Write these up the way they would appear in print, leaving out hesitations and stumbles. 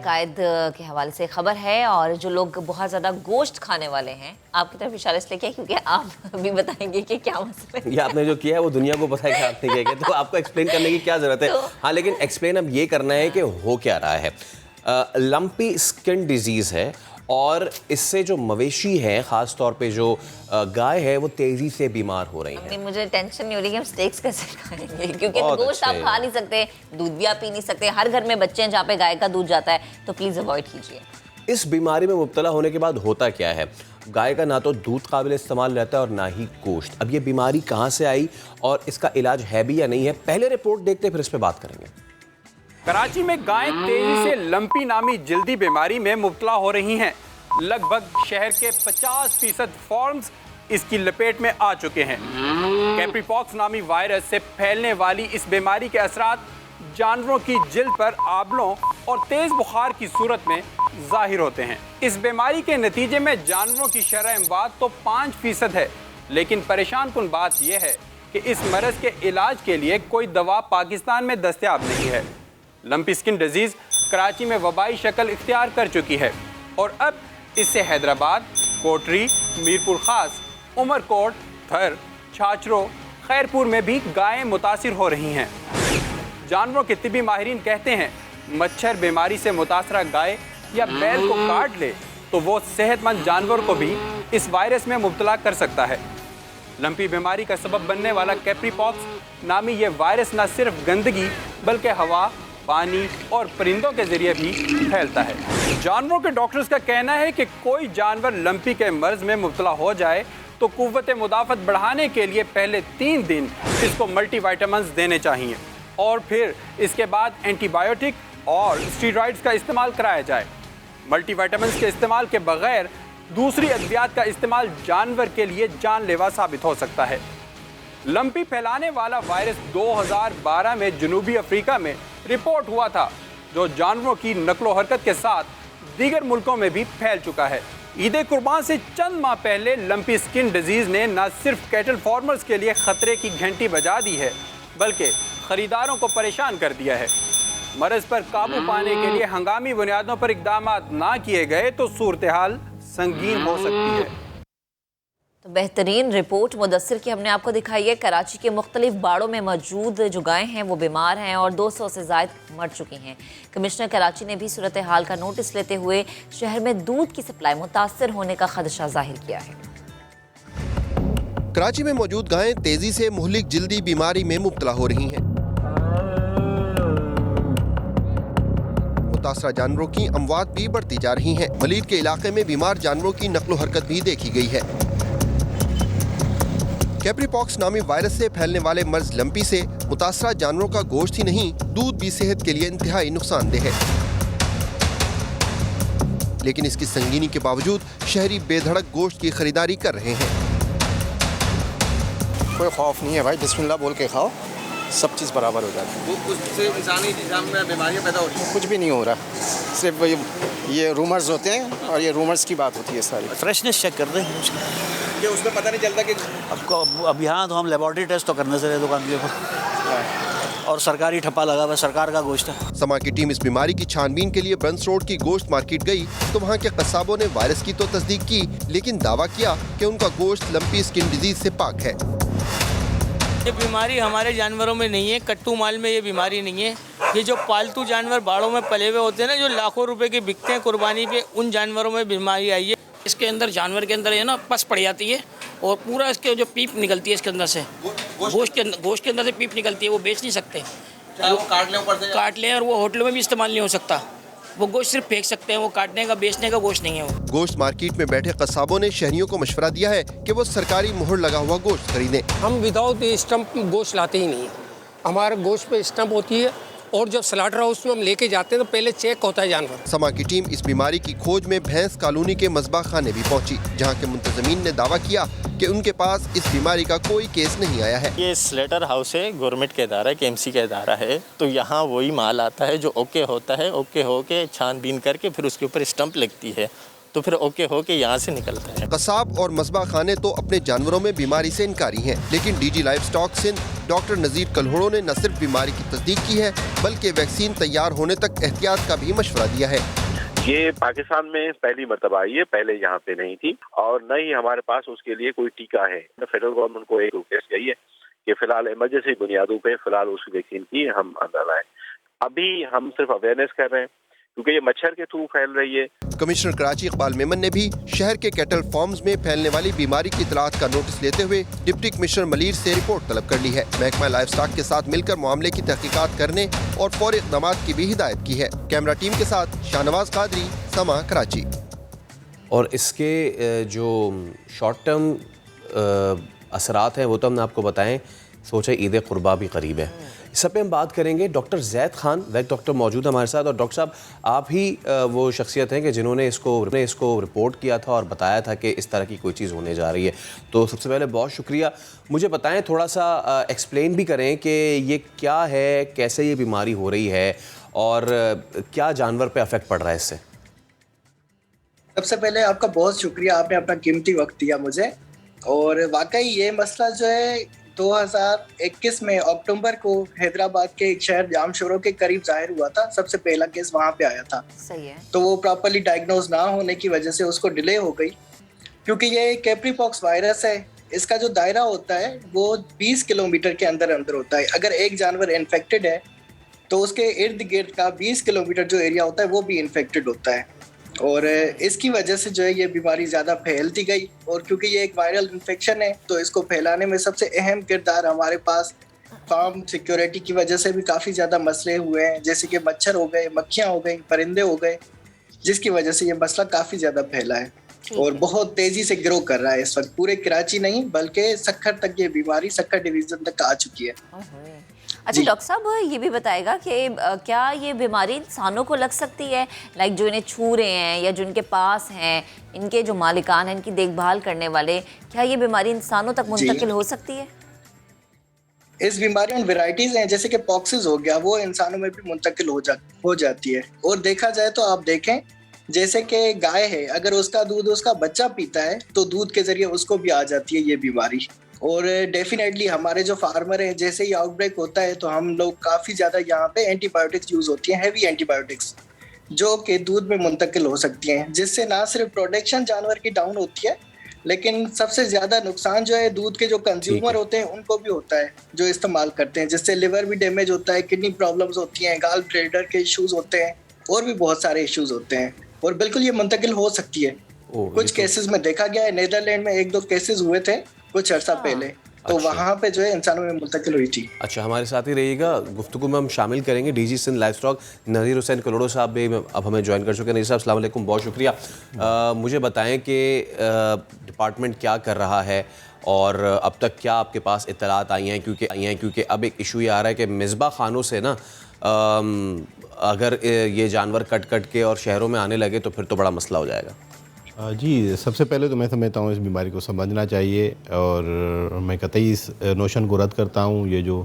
कायद के हवाले से खबर है, और जो लोग बहुत ज़्यादा गोश्त खाने वाले हैं, आपकी तरफ इशारा इसलिए किया क्योंकि आप भी बताएंगे कि क्या मसला है। ये आपने जो किया है वो दुनिया को पता है कि आपने क्या किया, तो आपको एक्सप्लेन करने की क्या ज़रूरत है। हाँ, लेकिन एक्सप्लेन अब ये करना है कि हो क्या रहा है। लंपी स्किन डिजीज़ है, और इससे जो मवेशी हैं, ख़ास तौर पे जो गाय है, वो तेज़ी से बीमार हो रही हैं। मुझे टेंशन नहीं हो रही कि हम स्टेक्स कैसे खाएंगे, क्योंकि गोश्त आप खा नहीं सकते, दूध भी आप पी नहीं सकते। हर घर में बच्चे हैं जहाँ पे गाय का दूध जाता है, तो प्लीज़ अवॉइड कीजिए। इस बीमारी में मुब्तला होने के बाद होता क्या है, गाय का ना तो दूध काबिल इस्तेमाल रहता है और ना ही गोश्त। अब ये बीमारी कहाँ से आई और इसका इलाज है भी या नहीं है, पहले रिपोर्ट देखते फिर इस पर बात करेंगे। कराची में गायें तेजी से लंपी नामी जल्दी बीमारी में मुब्तला हो रही हैं। लगभग शहर के 50% फार्म्स इसकी लपेट में आ चुके हैं। कैप्री पॉक्स नामी वायरस से फैलने वाली इस बीमारी के असरात जानवरों की जिल्द पर आबलों और तेज बुखार की सूरत में जाहिर होते हैं। इस बीमारी के नतीजे में जानवरों की शरह इमवात तो 5% है, लेकिन परेशान कुन बात यह है कि इस मरज के इलाज के लिए कोई दवा पाकिस्तान में दस्तयाब नहीं है। लंपी स्किन डिजीज़ कराची में वबाई शक्ल इख्तियार कर चुकी है, और अब इससे हैदराबाद, कोटरी, मीरपुर खास, उमरकोट, थर, छाछरो, खैरपुर में भी गायें मुतासिर हो रही हैं। जानवरों के तिबी माहिरीन कहते हैं, मच्छर बीमारी से मुतासरा गाय या बैल को काट ले तो वो सेहतमंद जानवर को भी इस वायरस में मुब्तला कर सकता है। लंपी बीमारी का सबब बनने वाला कैप्री पॉक्स नामी ये वायरस न सिर्फ गंदगी बल्कि हवा, पानी और परिंदों के जरिए भी फैलता है। जानवरों के डॉक्टर्स का कहना है कि कोई जानवर लंपी के मर्ज में मुब्तला हो जाए तो कुव्वत मुदाफ़त बढ़ाने के लिए पहले 3 दिन इसको मल्टीविटामिन्स देने चाहिए, और फिर इसके बाद एंटीबायोटिक और स्टीरॉइड्स का इस्तेमाल कराया जाए। मल्टीविटामिन्स के इस्तेमाल के बगैर दूसरी अद्वियात का इस्तेमाल जानवर के लिए जानलेवा साबित हो सकता है। लंपी फैलाने वाला वायरस 2012 में जनूबी अफ्रीका में रिपोर्ट हुआ था, जो जानवरों की नकलो हरकत के साथ दीगर मुल्कों में भी फैल चुका है। ईद कुर्बान से चंद माह पहले लंपी स्किन डिजीज़ ने न सिर्फ कैटल फार्मर्स के लिए खतरे की घंटी बजा दी है, बल्कि खरीदारों को परेशान कर दिया है। मरज पर काबू पाने के लिए हंगामी बुनियादों पर इकदाम ना किए गए तो सूरत हाल संगीन हो सकती है। तो बेहतरीन रिपोर्ट मुदस्सिर की हमने आपको दिखाई है। कराची के मुख्तलिफ बाड़ों में मौजूद जो गायें हैं वो बीमार हैं और 200 से ज़ायद मर चुकी हैं। कमिश्नर कराची ने भी सूरत हाल का नोटिस लेते हुए शहर में दूध की सप्लाई मुतासर होने का खदशा जाहिर किया है। कराची में मौजूद गायें तेजी से मुहलिक जल्दी बीमारी में मुब्तला हो रही हैं। मुतासरा जानवरों की अमवात भी बढ़ती जा रही हैं। वलीद के इलाके में बीमार जानवरों की नकलो हरकत भी देखी गई है। कैप्री पॉक्स नामी वायरस से फैलने वाले मर्ज लंपी से मुतासरा जानवरों का गोश्त ही नहीं, दूध भी सेहत के लिए इंतहाई नुकसानदेह है। लेकिन इसकी संगीनी के बावजूद शहरी बेधड़क गोश्त की खरीदारी कर रहे हैं। कोई खौफ नहीं है भाई, बिस्मिल्लाह बोल के खाओ, सब चीज़ बराबर हो जाती है। वो उससे इंसानी निज़ाम में बीमारियाँ पैदा हो रही हैं? कुछ भी नहीं हो रहा, सिर्फ ये रूमर्स होते हैं और ये रूमर्स की बात होती है सारी। फ्रेशनेस चेक कर रहे हैं ये उसमें पता नहीं चलता कि अब यहाँ तो हम लेबॉर्ट्री टेस्ट तो करने से रहे दुकान के ऊपर, और सरकारी ठप्पा लगा हुआ, सरकार का गोश्त है। समा की टीम इस बीमारी की छानबीन के लिए ब्रंस रोड की गोश्त मार्केट गई तो वहाँ के कस्साबों ने वायरस की तो तस्दीक की, लेकिन दावा किया कि उनका गोश्त लंपी स्किन डिजीज से पाक है। ये बीमारी हमारे जानवरों में नहीं है, कट्टू माल में ये बीमारी नहीं है। ये जो पालतू जानवर बाड़ों में पले हुए होते हैं ना, जो लाखों रुपए के बिकते हैं कुर्बानी पे, उन जानवरों में बीमारी आई है। इसके अंदर जानवर के अंदर है ना पस पड़ जाती है, और पूरा इसके जो पीप निकलती है इसके अंदर से, गोश्त के अंदर से पीप निकलती है। वो बेच नहीं सकते, वो काट लें, और वो होटलों में भी इस्तेमाल नहीं हो सकता। वो गोश्त सिर्फ फेंक सकते हैं, वो काटने का बेचने का गोश्त नहीं है। वो गोश्त मार्केट में बैठे कस्साबों ने शहरियों को मशवरा दिया है कि वो सरकारी मुहर लगा हुआ गोश्त खरीदें। हम विदाउट स्टम्प गोश्त लाते ही नहीं, हमारे गोश्त पे स्टम्प होती है, और जब स्लाटर हाउस में हम लेके जाते हैं तो पहले चेक होता है जानवर। समा की टीम इस बीमारी की खोज में भैंस कॉलोनी के मस्बा खाने भी पहुंची, जहां के मुंतजमीन ने दावा किया कि उनके पास इस बीमारी का कोई केस नहीं आया है। ये स्लेटर हाउस है, गवर्नमेंट का इदारा है, KMC का इदारा है, तो यहाँ वही माल आता है जो ओके होता है, ओके होके छानबीन करके फिर उसके ऊपर स्टंप लगती है, तो फिर ओके हो के यहाँ से निकलता है। कसाब और मस्बा खाने तो अपने जानवरों में बीमारी से इनकारी हैं, लेकिन DG livestock Sindh doctor Nazir Kalhoro ने न सिर्फ बीमारी की तस्दीक की है बल्कि वैक्सीन तैयार होने तक एहतियात का भी मशवरा दिया है। ये पाकिस्तान में पहली मर्तबा आई है, पहले यहाँ पे नहीं थी और न ही हमारे पास उसके लिए कोई टीका है। फेडरल गवर्नमेंट को एक रिक्वेस्ट गई है कि फिलहाल इमरजेंसी बुनियादों पे फिलहाल उस वैक्सीन की हम अंदर लाएं। अभी हम सिर्फ अवेयरनेस कर रहे हैं क्योंकि ये मच्छर के थ्रू फैल रही है। कमिश्नर कराची इकबाल मेमन ने भी शहर के कैटल फार्म्स में फैलने वाली बीमारी की इतलात का नोटिस लेते हुए डिप्टी कमिश्नर मलीर से रिपोर्ट तलब कर ली है। महकमा लाइव स्टॉक के साथ मिलकर मामले की तहकीकात करने और फौरी इक़दामात की भी हिदायत की है। कैमरा टीम के साथ शाहनवाज कादरी, समा, कराची। और इसके जो शॉर्ट टर्म असरात हैं वो तो हमने आपको बताएं। सोचे ईद कुर्बा भी करीब है, इस सब पे हम बात करेंगे। डॉक्टर जैद खान वैद डॉक्टर मौजूद हमारे साथ। और डॉक्टर साहब, आप ही वो शख्सियत हैं कि जिन्होंने इसको रिपोर्ट किया था और बताया था कि इस तरह की कोई चीज़ होने जा रही है। तो सबसे पहले बहुत शुक्रिया। मुझे बताएं, थोड़ा सा एक्सप्लेन भी करें कि ये क्या है, कैसे ये बीमारी हो रही है और क्या जानवर पे अफेक्ट पड़ रहा है इससे। सबसे पहले आपका बहुत शुक्रिया, आपने अपना कीमती वक्त दिया मुझे। और वाकई ये मसला जो है 2021 में अक्टूबर को हैदराबाद के एक शहर जामशोरो के करीब जाहिर हुआ था। सबसे पहला केस वहाँ पे आया था। सही है। तो वो प्रॉपर्ली डायग्नोज ना होने की वजह से उसको डिले हो गई, क्योंकि ये कैप्रीपॉक्स वायरस है। इसका जो दायरा होता है वो 20 किलोमीटर के अंदर अंदर होता है। अगर एक जानवर इन्फेक्टेड है तो उसके इर्द गिर्द का 20 किलोमीटर जो एरिया होता है वो भी इन्फेक्टेड होता है। और इसकी वजह से जो है ये बीमारी ज़्यादा फैलती गई। और क्योंकि ये एक वायरल इन्फेक्शन है तो इसको फैलाने में सबसे अहम किरदार हमारे पास फार्म सिक्योरिटी की वजह से भी काफ़ी ज़्यादा मसले हुए हैं, जैसे कि मच्छर हो गए, मक्खियाँ हो गई, परिंदे हो गए, जिसकी वजह से ये मसला काफ़ी ज़्यादा फैला है और बहुत तेज़ी से ग्रो कर रहा है। इस वक्त पूरे कराची नहीं बल्कि सक्खर तक ये बीमारी सक्खर डिवीज़न तक आ चुकी है। अच्छा डॉक्टर साहब, ये भी बताएगा कि क्या ये बीमारी इंसानों को लग सकती है, लाइक जो इन्हें छू रहे हैं या जो इनके पास हैं, इनके जो मालिकान हैं, इनकी देखभाल करने वाले, क्या ये बीमारी इंसानों तक मुंतकिल हो सकती है? इस बीमारी में वैरायटीज हैं, जैसे कि पॉक्सिस हो गया, वो इंसानों में भी मुंतकिल हो जाती है। और देखा जाए तो आप देखें, जैसे कि गाय है, अगर उसका दूध उसका बच्चा पीता है तो दूध के जरिए उसको भी आ जाती है ये बीमारी। और डेफिनेटली हमारे जो फार्मर हैं, जैसे ही आउटब्रेक होता है तो हम लोग काफ़ी ज़्यादा यहाँ पे एंटीबायोटिक्स यूज़ होती हैं, हैवी एंटीबायोटिक्स, जो कि दूध में मुंतकिल हो सकती हैं, जिससे ना सिर्फ प्रोडक्शन जानवर की डाउन होती है, लेकिन सबसे ज़्यादा नुकसान जो है दूध के जो कंज्यूमर होते हैं उनको भी होता है, जो इस्तेमाल करते हैं, जिससे लिवर भी डैमेज होता है, किडनी प्रॉब्लम्स होती हैं, गाल ब्लैडर के इश्यूज़ होते हैं और भी बहुत सारे इश्यूज़ होते हैं। और बिल्कुल ये मुंतकिल हो सकती है। कुछ केसेस में देखा गया है, नीदरलैंड में 1-2 केसेस हुए थे कुछ अर्सा पहले, तो वहाँ पे जो है इंसानों में मुंतकिल हुई थी। अच्छा, हमारे साथ ही रहिएगा, गुफ्तगू में हम शामिल करेंगे डीजी सिंध लाइव स्टॉक नज़ीर हुसैन कल्होड़ो साहब भी अब हमें ज्वाइन कर चुके हैं। नज़ीर साहब अस्सलाम वालेकुम, बहुत शुक्रिया। मुझे बताएं कि डिपार्टमेंट क्या कर रहा है और अब तक क्या आपके पास इत्तलात आई हैं, क्योंकि अब एक इशू ये आ रहा है कि मिसबा खानों से ना अगर ये जानवर कट के और शहरों में आने लगे तो फिर तो बड़ा मसला हो जाएगा। जी, सबसे पहले तो मैं समझता हूँ इस बीमारी को समझना चाहिए और मैं कतई इस नोशन को रद्द करता हूँ। ये जो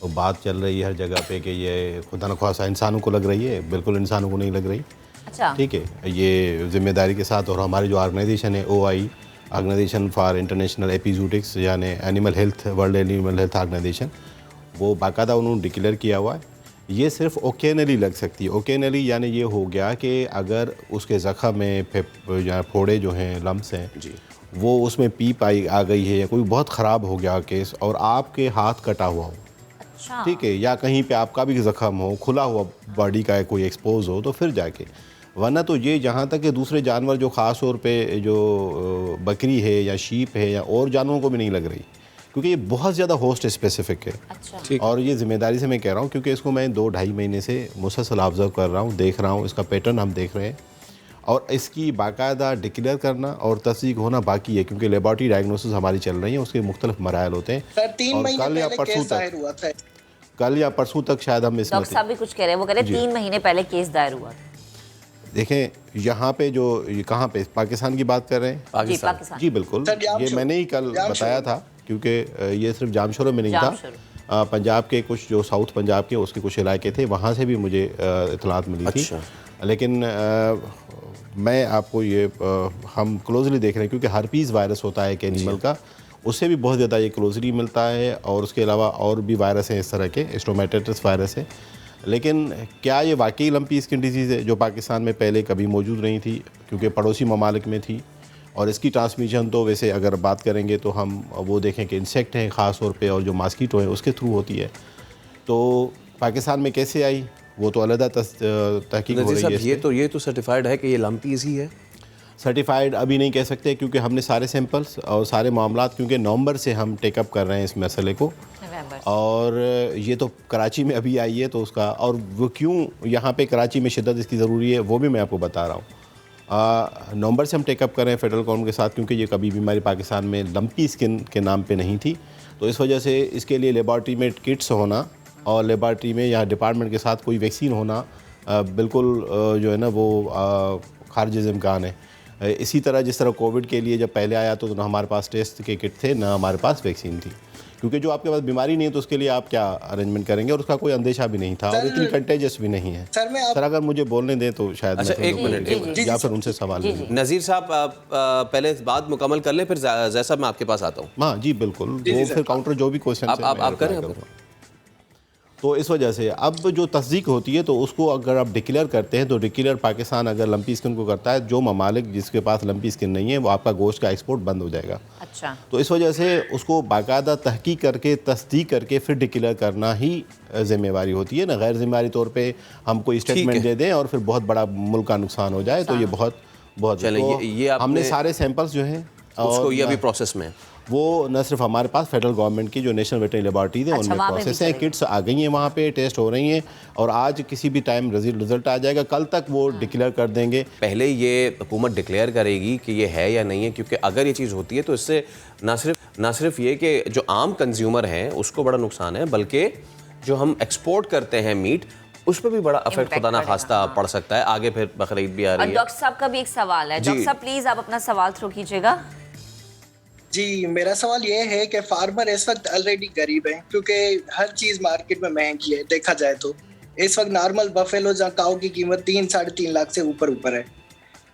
बात चल रही है हर जगह पे कि ये खुदा न ख्वास्ता इंसानों को लग रही है, बिल्कुल इंसानों को नहीं लग रही। अच्छा, ठीक है, ये ज़िम्मेदारी के साथ। और हमारी जो ऑर्गेनाइजेशन है OI, organization for international epizootics, यानी animal health, world animal health organization, वो बाकायदा उन्होंने डिक्लेयर किया हुआ है ये सिर्फ ओकेनली लग सकती है। ओकेनली यानी ये हो गया कि अगर उसके ज़ख़म में या फोड़े जो हैं, लम्स हैं जी, वो उसमें पीप आ गई है या कोई बहुत ख़राब हो गया केस और आपके हाथ कटा हुआ हो, अच्छा, ठीक है, या कहीं पे आपका भी ज़ख़म हो, खुला हुआ बॉडी का कोई एक्सपोज हो, तो फिर जाके, वरना तो ये जहाँ तक कि दूसरे जानवर जो ख़ास तौर पे जो बकरी है या शीप है या और जानवरों को भी नहीं लग रही, क्योंकि ये बहुत ज़्यादा होस्ट स्पेसिफिक है। अच्छा। और ये ज़िम्मेदारी से मैं कह रहा हूँ क्योंकि इसको मैं 2-2.5 महीने से मुसलसल ऑब्ज़र्व कर रहा हूँ, देख रहा हूँ, इसका पैटर्न हम देख रहे हैं और इसकी बाकायदा डिक्लेयर करना और तस्दीक होना बाकी है, क्योंकि लेबॉर्ट्री डायग्नोसिस हमारी चल रही है, उसके मुख्तलिफ मराहल होते हैं। सर, 3 महीने पहले केस दायर हुआ था। कल या परसों तक शायद हम इसमें डॉक्टर साहब भी कुछ कह रहे हैं, वो कह रहे हैं 3 महीने पहले केस दायर हुआ। देखें यहाँ पे जो ये कहाँ पे पाकिस्तान की बात कर रहे हैं, पाकिस्तान। जी बिल्कुल, ये मैंने ही कल बताया था, क्योंकि ये सिर्फ जामशोरो में नहीं था, पंजाब के कुछ जो साउथ पंजाब के उसके कुछ इलाके थे, वहाँ से भी मुझे इतलात मिली थी। लेकिन मैं आपको ये हम क्लोजली देख रहे हैं क्योंकि हर्पीज़ वायरस होता है एक एनिमल का, उससे भी बहुत ज़्यादा ये क्लोजली मिलता है। और उसके अलावा और भी वायरस हैं इस तरह के, स्टोमेटाइटिस वायरस है। लेकिन क्या ये वाकई लंपी स्किन डिजीज़ है जो पाकिस्तान में पहले कभी मौजूद नहीं थी, क्योंकि पड़ोसी ममालिक में थी। और इसकी ट्रांसमिशन तो वैसे अगर बात करेंगे तो हम वो देखें कि इंसेक्ट हैं ख़ास तौर पे और जो मॉस्किटो है उसके थ्रू होती है। तो पाकिस्तान में कैसे आई वो तो अलग तहकीक हो रही है। ये तो सर्टिफाइड है कि ये लंपीज ही है। सर्टिफाइड अभी नहीं कह सकते क्योंकि हमने सारे सैंपल्स और सारे मामलात, क्योंकि नवंबर से हम टेकअप कर रहे हैं इस मसले को, और ये तो कराची में अभी आई है तो उसका, और वो क्यों यहाँ पे कराची में शिद्दत इसकी ज़रूरी है वो भी मैं आपको बता रहा हूँ। नवंबर से हम टेकअप कर रहे हैं फेडरल गवर्नमेंट के साथ, क्योंकि ये कभी बीमारी पाकिस्तान में लंपी स्किन के नाम पे नहीं थी। तो इस वजह से इसके लिए लेबॉर्ट्री में किट्स होना और लेबॉर्ट्री में या डिपार्टमेंट के साथ कोई वैक्सीन होना बिल्कुल जो है ना वो खारिज इम्कान है। इसी तरह जिस तरह कोविड के लिए जब पहले आया तो ना हमारे पास टेस्ट के किट थे ना हमारे पास वैक्सीन थी, क्योंकि जो आपके पास बीमारी नहीं है तो उसके लिए आप क्या अरेंजमेंट करेंगे, और उसका कोई अंदेशा भी नहीं था और इतनी कंटेजियस भी नहीं है। सर अगर मुझे बोलने दें तो शायद अच्छा एक मिनट या फिर उनसे सवाल नज़ीर साहब पहले बात मुकम्मल कर ले, फिर जैसा मैं आपके पास आता हूँ। हाँ जी बिल्कुल, वो फिर काउंटर जो भी क्वेश्चन आप करें। तो इस वजह से अब जो तस्दीक होती है तो उसको अगर आप डिक्लेयर करते हैं तो डिक्लेयर पाकिस्तान अगर लंपी स्किन को करता है, जो ममालिक जिसके पास लंपी स्किन नहीं है वो आपका गोश्त का एक्सपोर्ट बंद हो जाएगा। अच्छा। तो इस वजह से उसको बाकायदा तहकीक करके तस्दीक करके फिर डिक्लेयर करना ही जिम्मेवारी होती है ना। गैर जिम्मेवारी तौर पर हम कोई स्टेटमेंट दे दें और फिर बहुत बड़ा मुल्क का नुकसान हो जाए तो ये बहुत ये हमने सारे सैंपल्स जो हैं उसको ये अभी प्रोसेस में वो न सिर्फ हमारे पास फेडरल गवर्नमेंट की जो नेशनल वेटरनरी लेबॉर्ट्रीज है उनमें प्रोसेस है, किट्स आ गई हैं, वहाँ पे टेस्ट हो रही हैं और आज किसी भी टाइम रिजल्ट आ जाएगा, कल तक वो डिक्लेयर कर देंगे। पहले ये हुकूमत डिक्लेयर करेगी कि ये है या नहीं है, क्योंकि अगर ये चीज़ होती है तो इससे ना सिर्फ ये कि जो आम कंज्यूमर हैं उसको बड़ा नुकसान है, बल्कि जो हम एक्सपोर्ट करते हैं मीट उस पर भी बड़ा अफेक्ट खुदा ना खास्ता पड़ सकता है। आगे फिर बकरीद भी आ रही है। डॉक्टर साहब का भी एक सवाल है। डॉक्टर साहब प्लीज आप अपना सवाल थ्रो कीजिएगा। जी, मेरा सवाल ये है कि फार्मर इस वक्त ऑलरेडी गरीब है क्योंकि हर चीज़ मार्केट में महंगी है। देखा जाए तो इस वक्त नॉर्मल बफेलो या काऊ की कीमत 3-3.5 लाख से ऊपर है।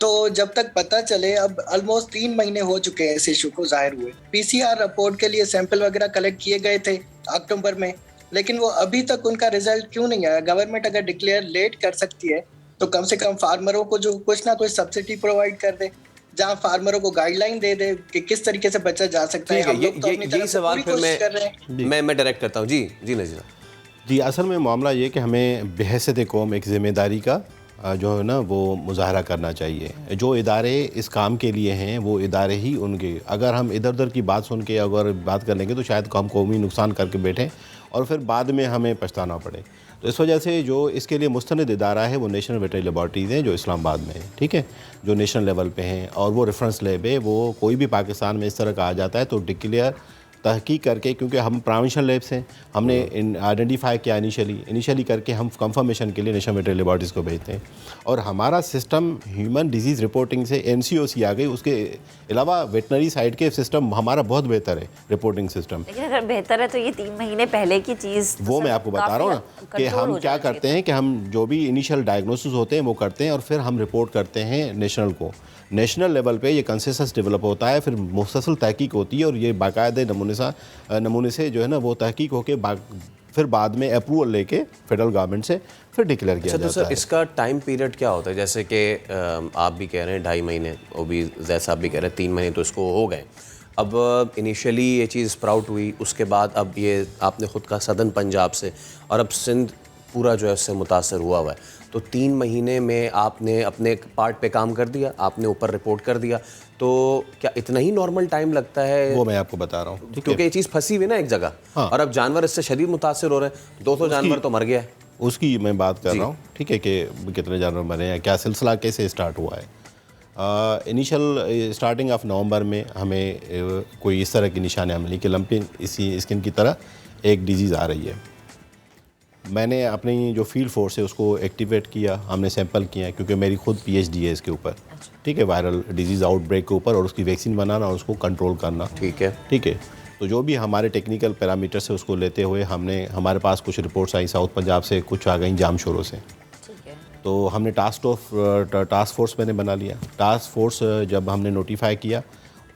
तो जब तक पता चले, अब ऑलमोस्ट 3 महीने हो चुके हैं इस इशू को जाहिर हुए। PCR रिपोर्ट के लिए सैंपल वगैरह कलेक्ट किए गए थे अक्टूबर में, लेकिन वो अभी तक उनका रिजल्ट क्यों नहीं आया? गवर्नमेंट अगर डिक्लेयर लेट कर सकती है तो कम से कम फार्मरों को जो कुछ ना कुछ सब्सिडी प्रोवाइड कर दे, जहाँ फार्मरों को गाइडलाइन दे दे कि किस तरीके से बचा जा सकता है। यही सवाल फिर मैं डायरेक्ट करता हूँ। जी नज़ीर जी, असल में मामला ये कि हमें बहैसियत कौम एक ज़िम्मेदारी का जो है ना वो मुजाहरा करना चाहिए। जो इदारे इस काम के लिए हैं वो इदारे ही उनके, अगर हम इधर उधर की बात सुन के अगर बात कर लेंगे तो शायद हम कौमी नुकसान करके बैठें और फिर बाद में हमें पछताना पड़े। तो इस वजह से जो इसके लिए मुस्तनद इदारा है वो नेशनल वेटरनरी लेबॉर्ट्रीज़ हैं जो इस्लामाबाद में है, ठीक है, जो नेशनल लेवल पे हैं, और वो रेफरेंस लैब है। वो कोई भी पाकिस्तान में इस तरह का आ जाता है तो डिक्लेयर तहकीक करके, क्योंकि हम प्रोविंशियल लैब्स हैं, हमने आइडेंटिफाई किया इनिशियली करके हम कंफर्मेशन के लिए नेशनल वेटरनरी लेबॉर्ट्रीज़ को भेजते हैं। और हमारा सिस्टम ह्यूमन डिजीज़ रिपोर्टिंग से NCOC आ गई, उसके अलावा वेटनरी साइड के सिस्टम हमारा बहुत बेहतर है रिपोर्टिंग सिस्टम। लेकिन अगर बेहतर है तो ये 3 महीने पहले की चीज़ वो मैं आपको बता रहा हूँ ना कि हम क्या करते हैं कि हम जो भी इनिशियल डायग्नोसिस होते हैं वो करते हैं और फिर हम रिपोर्ट करते हैं नेशनल को। नेशनल लेवल पे ये कंसेंसस डेवलप होता है, फिर मुसलसल तहकीक होती है और ये बाकायदे नमूने से जो है ना वो तहकीक होके फिर बाद में अप्रूवल लेके फेडरल गवर्नमेंट से फिर डिक्लेयर किया जाता है। सर इसका टाइम पीरियड क्या होता है? जैसे कि आप भी कह रहे हैं 2.5 महीने, वो भी जैसा आप भी कह रहे हैं 3 महीने, तो इसको हो गए। अब इनिशियली ये चीज़ स्प्राउट हुई, उसके बाद अब ये आपने ख़ुद का सदन पंजाब से और अब सिंध पूरा जो है उससे मुतासर हुआ है, तो 3 महीने में आपने अपने पार्ट पे काम कर दिया, आपने ऊपर रिपोर्ट कर दिया, तो क्या इतना ही नॉर्मल टाइम लगता है? वो मैं आपको बता रहा हूँ, क्योंकि ये चीज़ फंसी हुई ना एक जगह। हाँ। और अब जानवर इससे शदीद मुतासर हो रहे हैं, 200 जानवर तो मर गया है। उसकी मैं बात कर रहा हूँ, ठीक है, कि कितने जानवर मरे हैं, क्या सिलसिला कैसे स्टार्ट हुआ है। इनिशियल स्टार्टिंग ऑफ नवंबर में हमें कोई इस तरह की निशानियाँ मिली कि लंपी इसी स्किन की तरह एक डिजीज़ आ रही है। मैंने अपनी जो फील्ड फोर्स है उसको एक्टिवेट किया, हमने सैंपल किया क्योंकि मेरी खुद PhD है इसके ऊपर, ठीक है, वायरल डिजीज़ आउटब्रेक के ऊपर और उसकी वैक्सीन बनाना और उसको कंट्रोल करना, ठीक है। तो जो भी हमारे टेक्निकल पैरामीटर्स है उसको लेते हुए हमारे पास कुछ रिपोर्ट्स आई साउथ पंजाब से, कुछ आ गई जामशोरों से। तो हमने टास्क फोर्स मैंने बना लिया। टास्क फोर्स जब हमने नोटिफाई किया,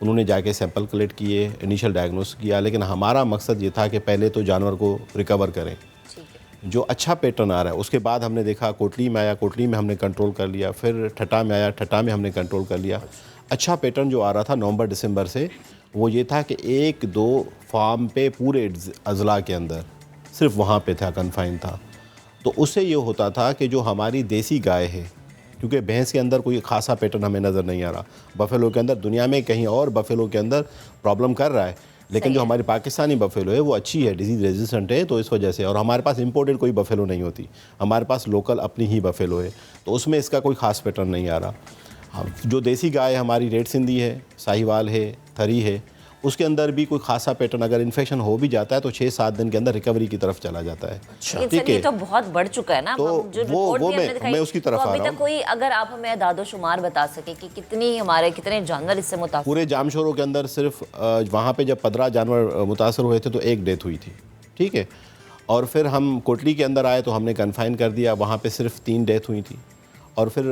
उन्होंने जाके सैंपल कलेक्ट किए, इनिशियल डायग्नोस किया, लेकिन हमारा मकसद ये था कि पहले तो जानवर को रिकवर करें। जो अच्छा पैटर्न आ रहा है उसके बाद हमने देखा कोटली में आया, कोटली में हमने कंट्रोल कर लिया, फिर ठट्टा में आया, ठट्टा में हमने कंट्रोल कर लिया। अच्छा पैटर्न जो आ रहा था नवंबर दिसंबर से वो ये था कि 1-2 फार्म पे पूरे अजला के अंदर सिर्फ वहाँ पे था, कन्फाइन था। तो उससे ये होता था कि जो हमारी देसी गाय है, क्योंकि भैंस के अंदर कोई खासा पैटर्न हमें नज़र नहीं आ रहा, बफेलो के अंदर दुनिया में कहीं और बफेलो के अंदर प्रॉब्लम कर रहा है, लेकिन जो हमारी पाकिस्तानी बफेलो है वो अच्छी है, डिजीज़ रेजिस्टेंट है, तो इस वजह से। और हमारे पास इंपोर्टेड कोई बफेलो नहीं होती, हमारे पास लोकल अपनी ही बफेलो है, तो उसमें इसका कोई ख़ास पैटर्न नहीं आ रहा। जो देसी गाय हमारी रेड सिंधी है, साहिवाल है, थरी है, उसके अंदर भी कोई खासा पैटर्न, अगर इन्फेक्शन हो भी जाता है तो 6-7 दिन के अंदर रिकवरी की तरफ चला जाता है। ठीक है, तो बहुत बढ़ चुका है ना। तो जो रिपोर्ट भी हमने दिखाई, मैं उसकी तरफ तो आ अभी रहा तक कोई, अगर आप हमें दादो-शुमार बता सके कि कितने जानवर इससे मुतासर? पूरे जामशोरों के अंदर सिर्फ वहाँ पे जब 15 जानवर मुतासर हुए थे तो 1 डेथ हुई थी, ठीक है। और फिर हम कोटली के अंदर आए तो हमने कन्फाइन कर दिया, वहाँ पे सिर्फ 3 डेथ हुई थी। और फिर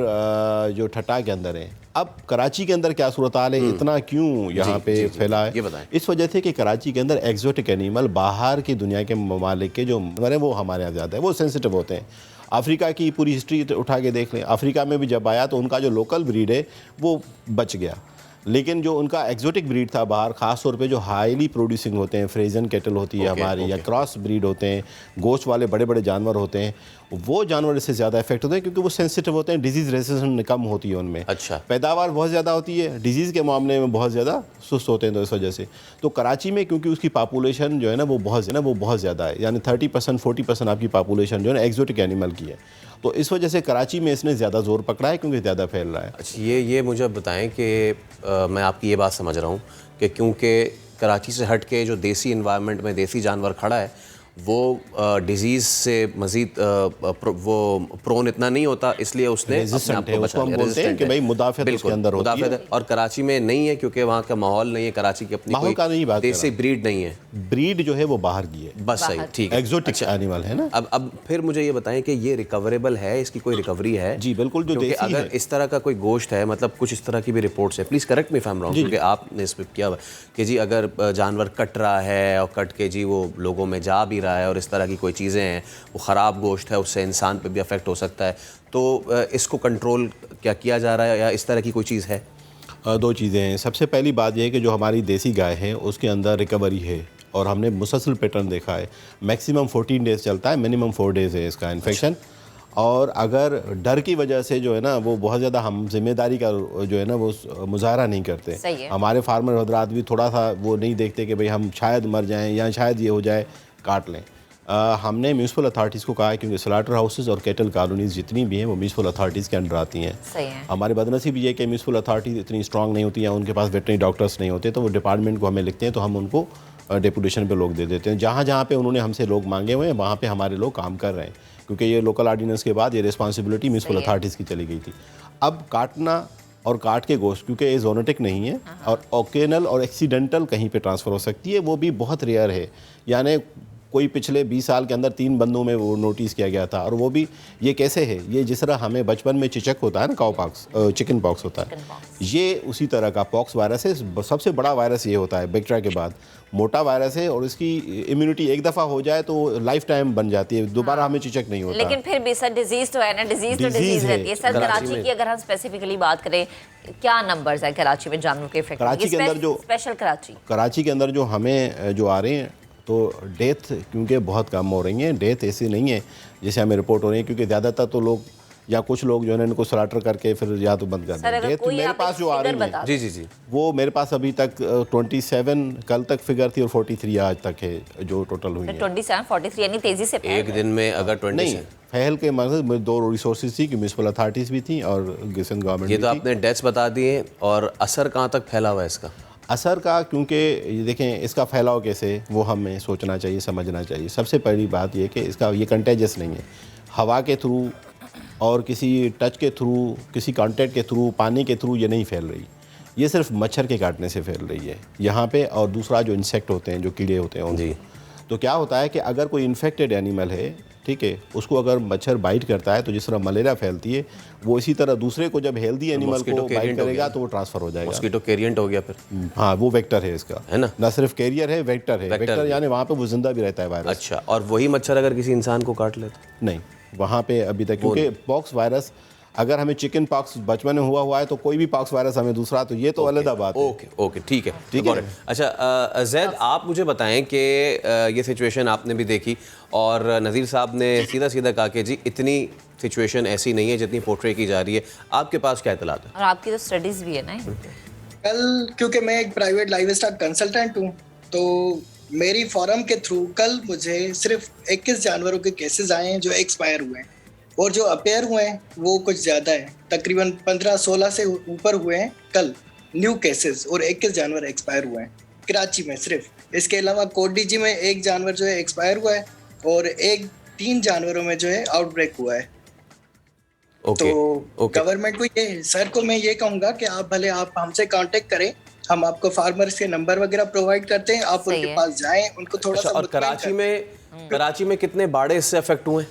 जो ठट्टा के अंदर है, अब कराची के अंदर क्या सूरत हाल है, इतना क्यों यहाँ पे फैला है, ये बताएं। इस वजह से कि कराची के अंदर एक्जोटिक एनिमल बाहर की दुनिया के ममालिक के जो मरे वो हमारे यहाँ ज़्यादा है, वो सेंसिटिव होते हैं। अफ्रीका की पूरी हिस्ट्री उठा के देख लें, अफ्रीका में भी जब आया तो उनका जो लोकल ब्रीड है वो बच गया, लेकिन जो उनका एक्जोटिक ब्रीड था बाहर, ख़ास तौर पे जो हाईली प्रोड्यूसिंग होते हैं, फ्रेजन कैटल होती है हमारी, या क्रॉस ब्रीड होते हैं, गोश्त वाले बड़े बड़े जानवर होते हैं, वो जानवर इससे ज़्यादा इफेक्ट होते हैं क्योंकि वो सेंसिटिव होते हैं, डिजीज़ रेजिस्टेंस कम होती है उनमें। अच्छा, पैदावार बहुत ज़्यादा होती है, डिजीज़ के मामले में बहुत ज़्यादा सुस्त होते हैं, तो इस वजह से तो कराची में क्योंकि उसकी पॉपुलेशन जो है ना वो बहुत ज़्यादा है, यानी 30% 40% आपकी पॉपुलेशन जो है ना एक्जोटिक एनिमल की है, तो इस वजह से कराची में इसने ज़्यादा जोर पकड़ा है क्योंकि ज़्यादा फैल रहा है। अच्छा, ये मुझे बताएं कि मैं आपकी ये बात समझ रहा हूँ कि क्योंकि कराची से हट के जो देसी इन्वायरमेंट में देसी जानवर खड़ा है वो डिजीज़ से मज़ीद वो प्रोन इतना नहीं होता, इसलिए उसने अपने आप को बचा लिया। रेजिस्टेंट है कि भाई मुदाफ़त उसके अंदर होती है, और कराची में नहीं है क्योंकि वहाँ का माहौल नहीं है, कराची की अपनी माहौल का नहीं बात, देसी ब्रीड नहीं है, ब्रीड जो है वो बाहर की है, बस सही, ठीक है, एक्जोटिक एनिमल है ना। अब फिर मुझे ये बताएं कि ये रिकवरेबल है, इसकी कोई रिकवरी है? जी बिल्कुल, जो देसी अगर इस तरह का कोई गोश्त है, मतलब कुछ इस तरह की भी रिपोर्ट्स है, please correct me if I am wrong, क्योंकि आपने इस पर किया हुआ कि जी अगर जानवर कट रहा है और कट के जी वो लोगों में जा भी रहा है और इस तरह की कोई चीज़ें हैं, वो ख़राब गोश्त है, उससे इंसान पे भी अफेक्ट हो सकता है, तो इसको कंट्रोल क्या किया जा रहा है या इस तरह की कोई चीज़ है? 2 चीज़ें हैं। सबसे पहली बात यह है कि जो हमारी देसी गाय है उसके अंदर रिकवरी है और हमने मुसलसल पैटर्न देखा है, मैक्सिमम 14 डेज़ चलता है, मिनिमम 4 डेज़ है इसका इन्फेक्शन। और अगर डर की वजह से जो है ना वो बहुत ज़्यादा हम जिम्मेदारी का जो है ना वो मुजाहरा नहीं करते, हमारे फार्मर हजरात भी थोड़ा सा वो नहीं देखते कि भाई हम शायद मर जाएँ या शायद ये हो जाए, काट लें। हमने म्यूनसिपल अथॉरिटीज़ को कहा है क्योंकि स्लाटर हाउसेस और कैटल कॉलोनीज़ जितनी भी हैं वो म्यूनसिपल अथॉरिटीज़ के अंडर आती हैं। सही है। हमारी बदनसीब ये कि म्यूनसिपल अथॉरिटीज़ इतनी स्ट्रांग नहीं होती हैं, उनके पास वेटनरी डॉक्टर्स नहीं होते, तो वो डिपार्टमेंट को हमें लिखते हैं तो हम उनको डेपुटेशन पे लोग दे देते हैं। जहाँ जहाँ पे उन्होंने हमसे लोग मांगे हुए हैं वहाँ पे हमारे लोग काम कर रहे हैं, क्योंकि ये लोकल ऑर्डिनेंस के बाद ये रिस्पॉन्सिबिलिटी म्यूनसिपल अथॉरिटीज़ की चली गई थी। अब काटना और काट के गोश्त क्योंकि ये जोनेटिक नहीं है और ओकेनल और एक्सीडेंटल कहीं पे ट्रांसफ़र हो सकती है, वो भी बहुत रेयर है, यानी कोई पिछले 20 साल के अंदर 3 बंदों में वो नोटिस किया गया था। और वो भी ये कैसे है, ये जिस तरह हमें बचपन में चिचक होता है ना, काउ पॉक्स, चिकन पॉक्स होता है, ये उसी तरह का पॉक्स वायरस है। सबसे बड़ा वायरस ये होता है बैक्टीरिया के बाद, मोटा वायरस है और इसकी इम्यूनिटी एक दफ़ा हो जाए तो लाइफ टाइम बन जाती है, दोबारा हमें चिचक नहीं होता। लेकिन फिर भी सर डिजीज तो है ना, डिजीज तो डिजीज रहती है। सर कराची की अगर हम स्पेसिफिकली बात करें, क्या नंबर्स है कराची में जानवरों के इफेक्ट? कराची के अंदर जो स्पेशल कराची के अंदर जो हमें जो आ रहे हैं तो डेथ क्योंकि बहुत कम हो रही हैं, डेथ ऐसी नहीं है जैसे हमें रिपोर्ट हो रही है, क्योंकि ज़्यादातर तो लोग या कुछ लोग जो है इनको स्लाटर करके फिर या तो बंद कर दें। डेथ मेरे पास जो आ रही है जी वो मेरे पास अभी तक 27 कल तक फिगर थी और 43 आज तक है जो टोटल हुई है। 27 43 यानी तेजी से एक दिन में अगर 20 नहीं फैल के मतलब 2 रिसोर्सेज थी कि म्यूनसिपल अथॉरिटीज़ भी थी और गिसन गवर्नमेंट। ये तो आपने डेथ्स बता दिए, और असर कहाँ तक फैला हुआ है इसका? असर का, क्योंकि देखें इसका फैलाव कैसे वो हमें सोचना चाहिए, समझना चाहिए। सबसे पहली बात ये कि इसका ये कंटेजियस नहीं है, हवा के थ्रू और किसी टच के थ्रू, किसी कांटेक्ट के थ्रू, पानी के थ्रू ये नहीं फैल रही, ये सिर्फ मच्छर के काटने से फैल रही है यहाँ पे। और दूसरा जो इंसेक्ट होते हैं, जो कीड़े होते हैं उनसे। तो क्या होता है कि अगर कोई इन्फेक्टेड एनिमल है ठीक है, उसको अगर मच्छर बाइट करता है तो जिस तरह मलेरिया फैलती है वो इसी तरह दूसरे को जब हेल्दी एनिमल को बाइट करेगा तो वो ट्रांसफर हो जाएगा। मॉस्किटो कैरिएंट हो गया फिर। हाँ, वो वेक्टर है इसका, है ना? ना सिर्फ कैरियर है, वेक्टर है। वेक्टर यानी वहाँ पे वो जिंदा भी रहता है वायरस। अच्छा, और वही मच्छर अगर किसी इंसान को काट ले तो? नहीं, वहाँ पे अभी तक, क्योंकि पॉक्स वायरस अगर हमें चिकन पॉक्स बचपन में हुआ है तो कोई भी पॉक्स वायरस हमें दूसरा, तो ये तो अलग बात है। ओके, ठीक है, ठीक है। अच्छा जैद, आप मुझे बताएं कि ये सिचुएशन आपने भी देखी और नज़ीर साहब ने सीधा सीधा कहा कि जी इतनी सिचुएशन ऐसी नहीं है जितनी पोर्ट्रे की जा रही है। आपके पास क्या इत्तलात है? और आपकी तो स्टडीज भी है ना। कल क्योंकि मैं एक प्राइवेट लाइव स्टॉक कंसल्टेंट हूँ, तो मेरी फॉरम के थ्रू कल मुझे सिर्फ 21 जानवरों के केसेस आए हैं जो एक्सपायर हुए हैं, और जो अपेयर हुए हैं वो कुछ ज़्यादा है, तकरीबन 15-16 से ऊपर हुए हैं कल न्यू केसेस, और 21 जानवर एक्सपायर हुए हैं कराची में सिर्फ। इसके अलावा कोटडीजी में एक जानवर जो है एक्सपायर हुआ है और 3 जानवरों में जो है आउटब्रेक हुआ है। तो गवर्नमेंट को ये, सर को मैं ये कहूँगा कि आप भले आप हमसे कांटेक्ट करें, हम आपको फार्मर्स के नंबर वगैरह प्रोवाइड करते हैं, आप उनके पास जाएं, उनको थोड़ा सा। और कराची में कितने बाड़े इससे अफेक्ट हुए?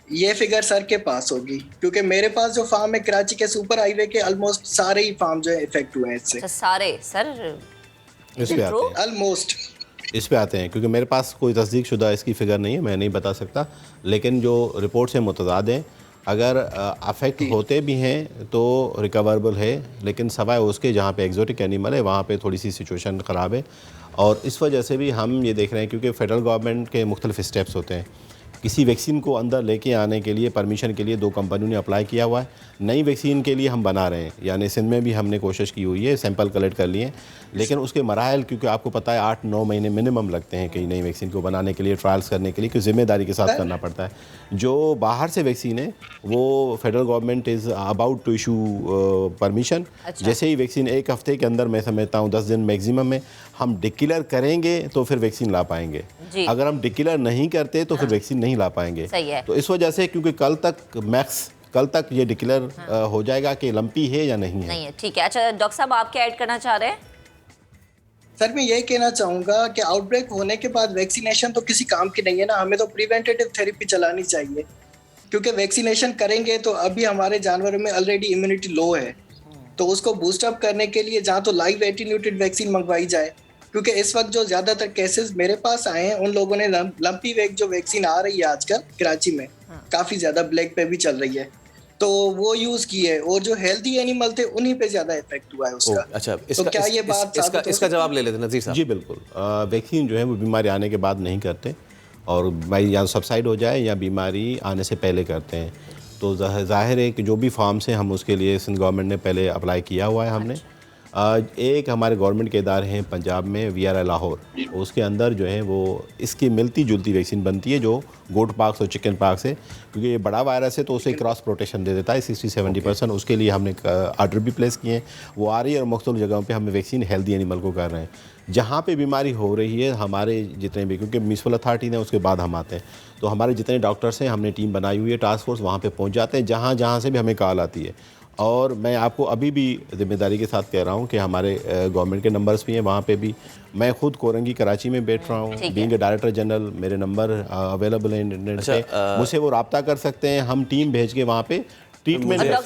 ये फिगर सर के पास होगी, क्योंकि मेरे पास जो फार्म है कराची के सुपर हाईवे के ऑलमोस्ट सारे ही फार्म जो है इफेक्ट हुए हैं इससे। सारे सर इस पे आते हैं, ऑलमोस्ट इस पे आते हैं, क्योंकि मेरे पास कोई तस्दीक शुदा इसकी फिगर नहीं है, मैं नहीं बता सकता, लेकिन जो रिपोर्ट से मुतदाद हैं, अगर अफेक्ट होते भी हैं तो रिकवरेबल है, लेकिन सवाए उसके जहाँ पे एग्जोटिक एनिमल है वहाँ पे थोड़ी सी सिचुएशन ख़राब है। और इस वजह से भी हम ये देख रहे हैं, क्योंकि फेडरल गवर्नमेंट के मुख्तलिफ स्टेप्स होते हैं। किसी वैक्सीन को अंदर लेके आने के लिए परमिशन के लिए 2 कंपनियों ने अप्लाई किया हुआ है। नई वैक्सीन के लिए हम बना रहे हैं, यानी सिंध में भी हमने कोशिश की हुई है, सैंपल कलेक्ट कर लिए, लेकिन उसके मराहल, क्योंकि आपको पता है 8-9 महीने मिनिमम लगते हैं कई नई वैक्सीन को बनाने के लिए, ट्रायल्स करने के लिए, क्योंकि ज़िम्मेदारी के साथ करना पड़ता है। जो बाहर से वैक्सीन है वो federal government is about to issue permission. जैसे ही वैक्सीन 1 हफ्ते के अंदर, मैं समझता हूँ 10 दिन मैक्सिमम में हम डिक्लेयर करेंगे तो फिर वैक्सीन ला पाएंगे। अगर हम डिक्लेयर नहीं करते तो फिर वैक्सीन नहीं ला पाएंगे। तो इस वजह से, क्योंकि कल तक ये डिक्लेयर हो जाएगा कि लंपी है या नहीं है। ठीक है। अच्छा डॉक्टर साहब, आप क्या ऐड करना चाह रहे हैं? सर मैं यही कहना चाहूँगा कि आउटब्रेक होने के बाद वैक्सीनेशन तो किसी काम की नहीं है ना, हमें तो प्रिवेंटेटिव थेरेपी चलानी चाहिए, क्योंकि वैक्सीनेशन करेंगे तो अभी हमारे जानवरों में ऑलरेडी इम्यूनिटी लो है, तो उसको बूस्टअप करने के लिए जहाँ तो लाइव एटीन्यूटेड वैक्सीन मंगवाई जाए, क्योंकि इस वक्त जो ज़्यादातर केसेस मेरे पास आए हैं उन लोगों ने लंपी वेक जो वैक्सीन आ रही है आजकल कराची में, काफ़ी ज़्यादा ब्लैक पे भी चल रही है, तो वो यूज़ की है, और जो हेल्दी एनिमल थे उन्हीं पे ज़्यादा इफेक्ट हुआ है उसका। अच्छा, तो क्या ये बात इसका जवाब ले लेते नज़ीर साहब? जी बिल्कुल, वैक्सीन जो है वो बीमारी आने के बाद नहीं करते, और बीमारी या सबसाइड हो जाए या बीमारी आने से पहले करते हैं। तो जाहिर है कि जो भी फार्म से हम उसके लिए सिंध गवर्नमेंट ने पहले अप्लाई किया हुआ है हमने। एक हमारे गवर्नमेंट के इदारे हैं पंजाब में, VRI लाहौर, उसके अंदर जो है वो इसकी मिलती जुलती वैक्सीन बनती है जो गोट पाक्स और चिकन पाक्स है, क्योंकि ये बड़ा वायरस है तो उसे क्रॉस प्रोटेक्शन दे देता है 60-70%। उसके लिए हमने आर्डर भी प्लेस किए हैं, वो आ रही है, और मुख्तलिफ जगहों पे हमें वैक्सीन हेल्दी एनिमल को कर रहे हैं। जहाँ पे बीमारी हो रही है हमारे जितने भी, क्योंकि म्यूनिसिपल अथॉरिटी ने उसके बाद हम आते हैं, तो हमारे जितने डॉक्टर्स हैं हमने टीम बनाई हुई है, टास्क फोर्स, वहाँ पे पहुँच जाते हैं जहाँ से भी हमें कॉल आती है। और मैं आपको अभी भी जिम्मेदारी के साथ कह रहा हूँ कि हमारे गवर्नमेंट के नंबर्स भी हैं, वहाँ पे भी मैं खुद कोरंगी कराची में बैठ रहा हूँ, बीइंग डायरेक्टर जनरल, मेरे नंबर अवेलेबल है इंटरनेट पे, मुझसे वो रब्ता कर सकते हैं, हम टीम भेज के वहाँ पे ट्रीटमेंट कर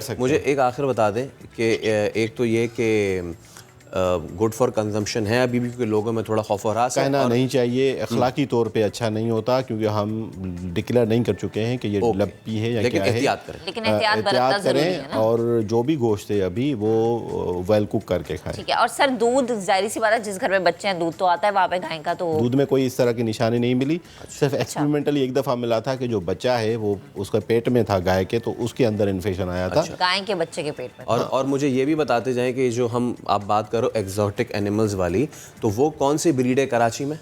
सकते हैं। मुझे एक आखिर बता दें कि एक तो ये कि गुड फॉर कंजम्पशन है अभी भी, क्योंकि लोगों में थोड़ा खौफ और हरास है, कहना नहीं चाहिए, अखलाकी तौर पे अच्छा नहीं होता, क्योंकि हम डिक्लेयर नहीं कर चुके हैं कि ये लपी है या क्या है, लेकिन एहतियात करें, और जो भी गोश्त है अभी वो वेल कुक करके खाएं। ठीक है। और सर दूध, जाहिर सी बात है जिस घर में बच्चे हैं दूध तो आता है वहाँ पे गाय का, तो दूध में कोई इस तरह की निशानी नहीं मिली। सिर्फ एक्सपेरिमेंटली एक दफ़ा मिला था कि जो बच्चा है वो उसका पेट में था गाय के, तो उसके अंदर इन्फेक्शन आया था, गाय के बच्चे के पेट में। और मुझे ये भी बताते जाएं कि जो आप बात करो एक्सोटिक एनिमल्स वाली, तो वो कौन सी ब्रीड है कराची में?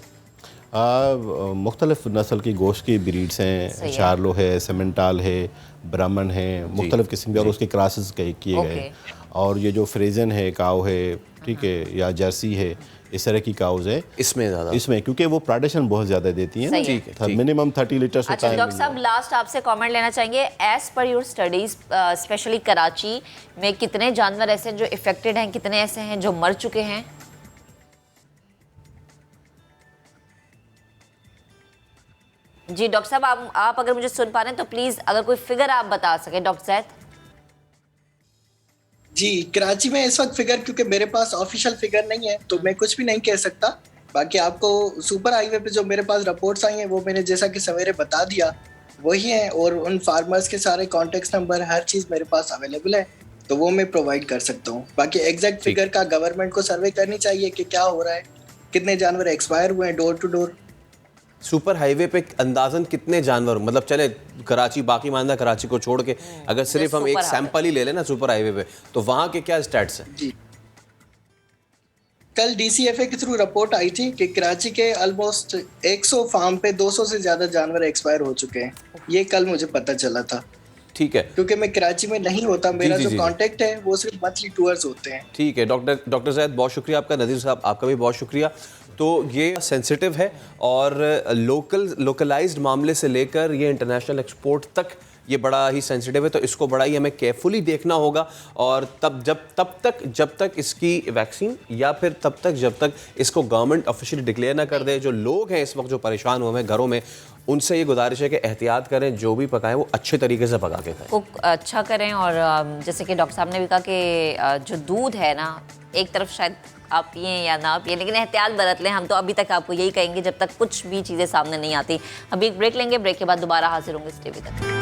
मुख्तलिफ नस्ल की गोश्त की ब्रीड्स हैं, शार्लो है, सेमेंटाल है, ब्राह्मण है, मुख्तलिफ किस्म के, और उसके क्रॉसेस किए गए। और ये जो फ्रेजन है, काव है, ठीक है, या जर्सी है, इस तरह की काउज है इसमें क्योंकि वो प्रोडक्शन बहुत ज़्यादा देती है ना, मिनिमम 30 लीटर होता है। अच्छा डॉक्टर साहब, लास्ट आपसे कमेंट लेना चाहेंगे, as per your studies specially Karachi में कितने जानवर ऐसे जो इफेक्टेड हैं, कितने ऐसे हैं जो मर चुके हैं? जी डॉक्टर साहब, आप अगर मुझे सुन पा रहे हैं तो प्लीज अगर कोई फिगर आप बता सके। डॉक्टर जैद जी, कराची में इस वक्त फिगर, क्योंकि मेरे पास ऑफिशियल फिगर नहीं है तो मैं कुछ भी नहीं कह सकता। बाकी आपको सुपर हाईवे पे जो मेरे पास रिपोर्ट्स आई हैं वो मैंने जैसा कि सवेरे बता दिया वही है, और उन फार्मर्स के सारे कॉन्टेक्ट नंबर हर चीज़ मेरे पास अवेलेबल है, तो वो मैं प्रोवाइड कर सकता हूँ। बाकी एग्जैक्ट फिगर का गवर्नमेंट को सर्वे करनी चाहिए कि क्या हो रहा है, कितने जानवर एक्सपायर हुए हैं door to door. Super highway पे अंदाजन कितने जानवर, मतलब चले कराची, बाकी मानना कराची को छोड़ के अगर सिर्फ हम एक सैंपल ही ले लें ना सुपर हाईवे पे, तो वहाँ के क्या स्टैट्स हैं? जी, कल DCFA के थ्रू रिपोर्ट आई थी कि कराची के ऑलमोस्ट 100 फार्म पे 200 से ज्यादा जानवर एक्सपायर हो चुके हैं। ये कल मुझे पता चला था। ठीक है, क्योंकि मैं कराची में नहीं होता, मेरा जो कांटेक्ट है वो सिर्फ मंथली टूर्स होते हैं। ठीक है डॉक्टर ज़ैद, बहुत शुक्रिया आपका। नदीर साहब आपका भी बहुत शुक्रिया। तो ये सेंसिटिव है और लोकलाइज्ड मामले से लेकर ये इंटरनेशनल एक्सपोर्ट तक ये बड़ा ही सेंसिटिव है, तो इसको बड़ा ही हमें केयरफुली देखना होगा। और जब तक इसकी वैक्सीन या फिर जब तक इसको गवर्नमेंट ऑफिशियली डिक्लेयर ना कर दे, जो लोग हैं इस वक्त जो परेशान हुए हैं घरों में, उनसे ये गुजारिश है कि एहतियात करें, जो भी पकाएं वो अच्छे तरीके से पका के खाएं, कुक अच्छा करें। और जैसे कि डॉक्टर साहब ने भी कहा कि जो दूध है ना, एक तरफ शायद आप पिए या ना पिए, लेकिन एहतियात बरत लें। हम तो अभी तक आपको यही कहेंगे जब तक कुछ भी चीज़ें सामने नहीं आती। अभी एक ब्रेक लेंगे, ब्रेक के बाद दोबारा हाजिर होंगे इस टीवी तक।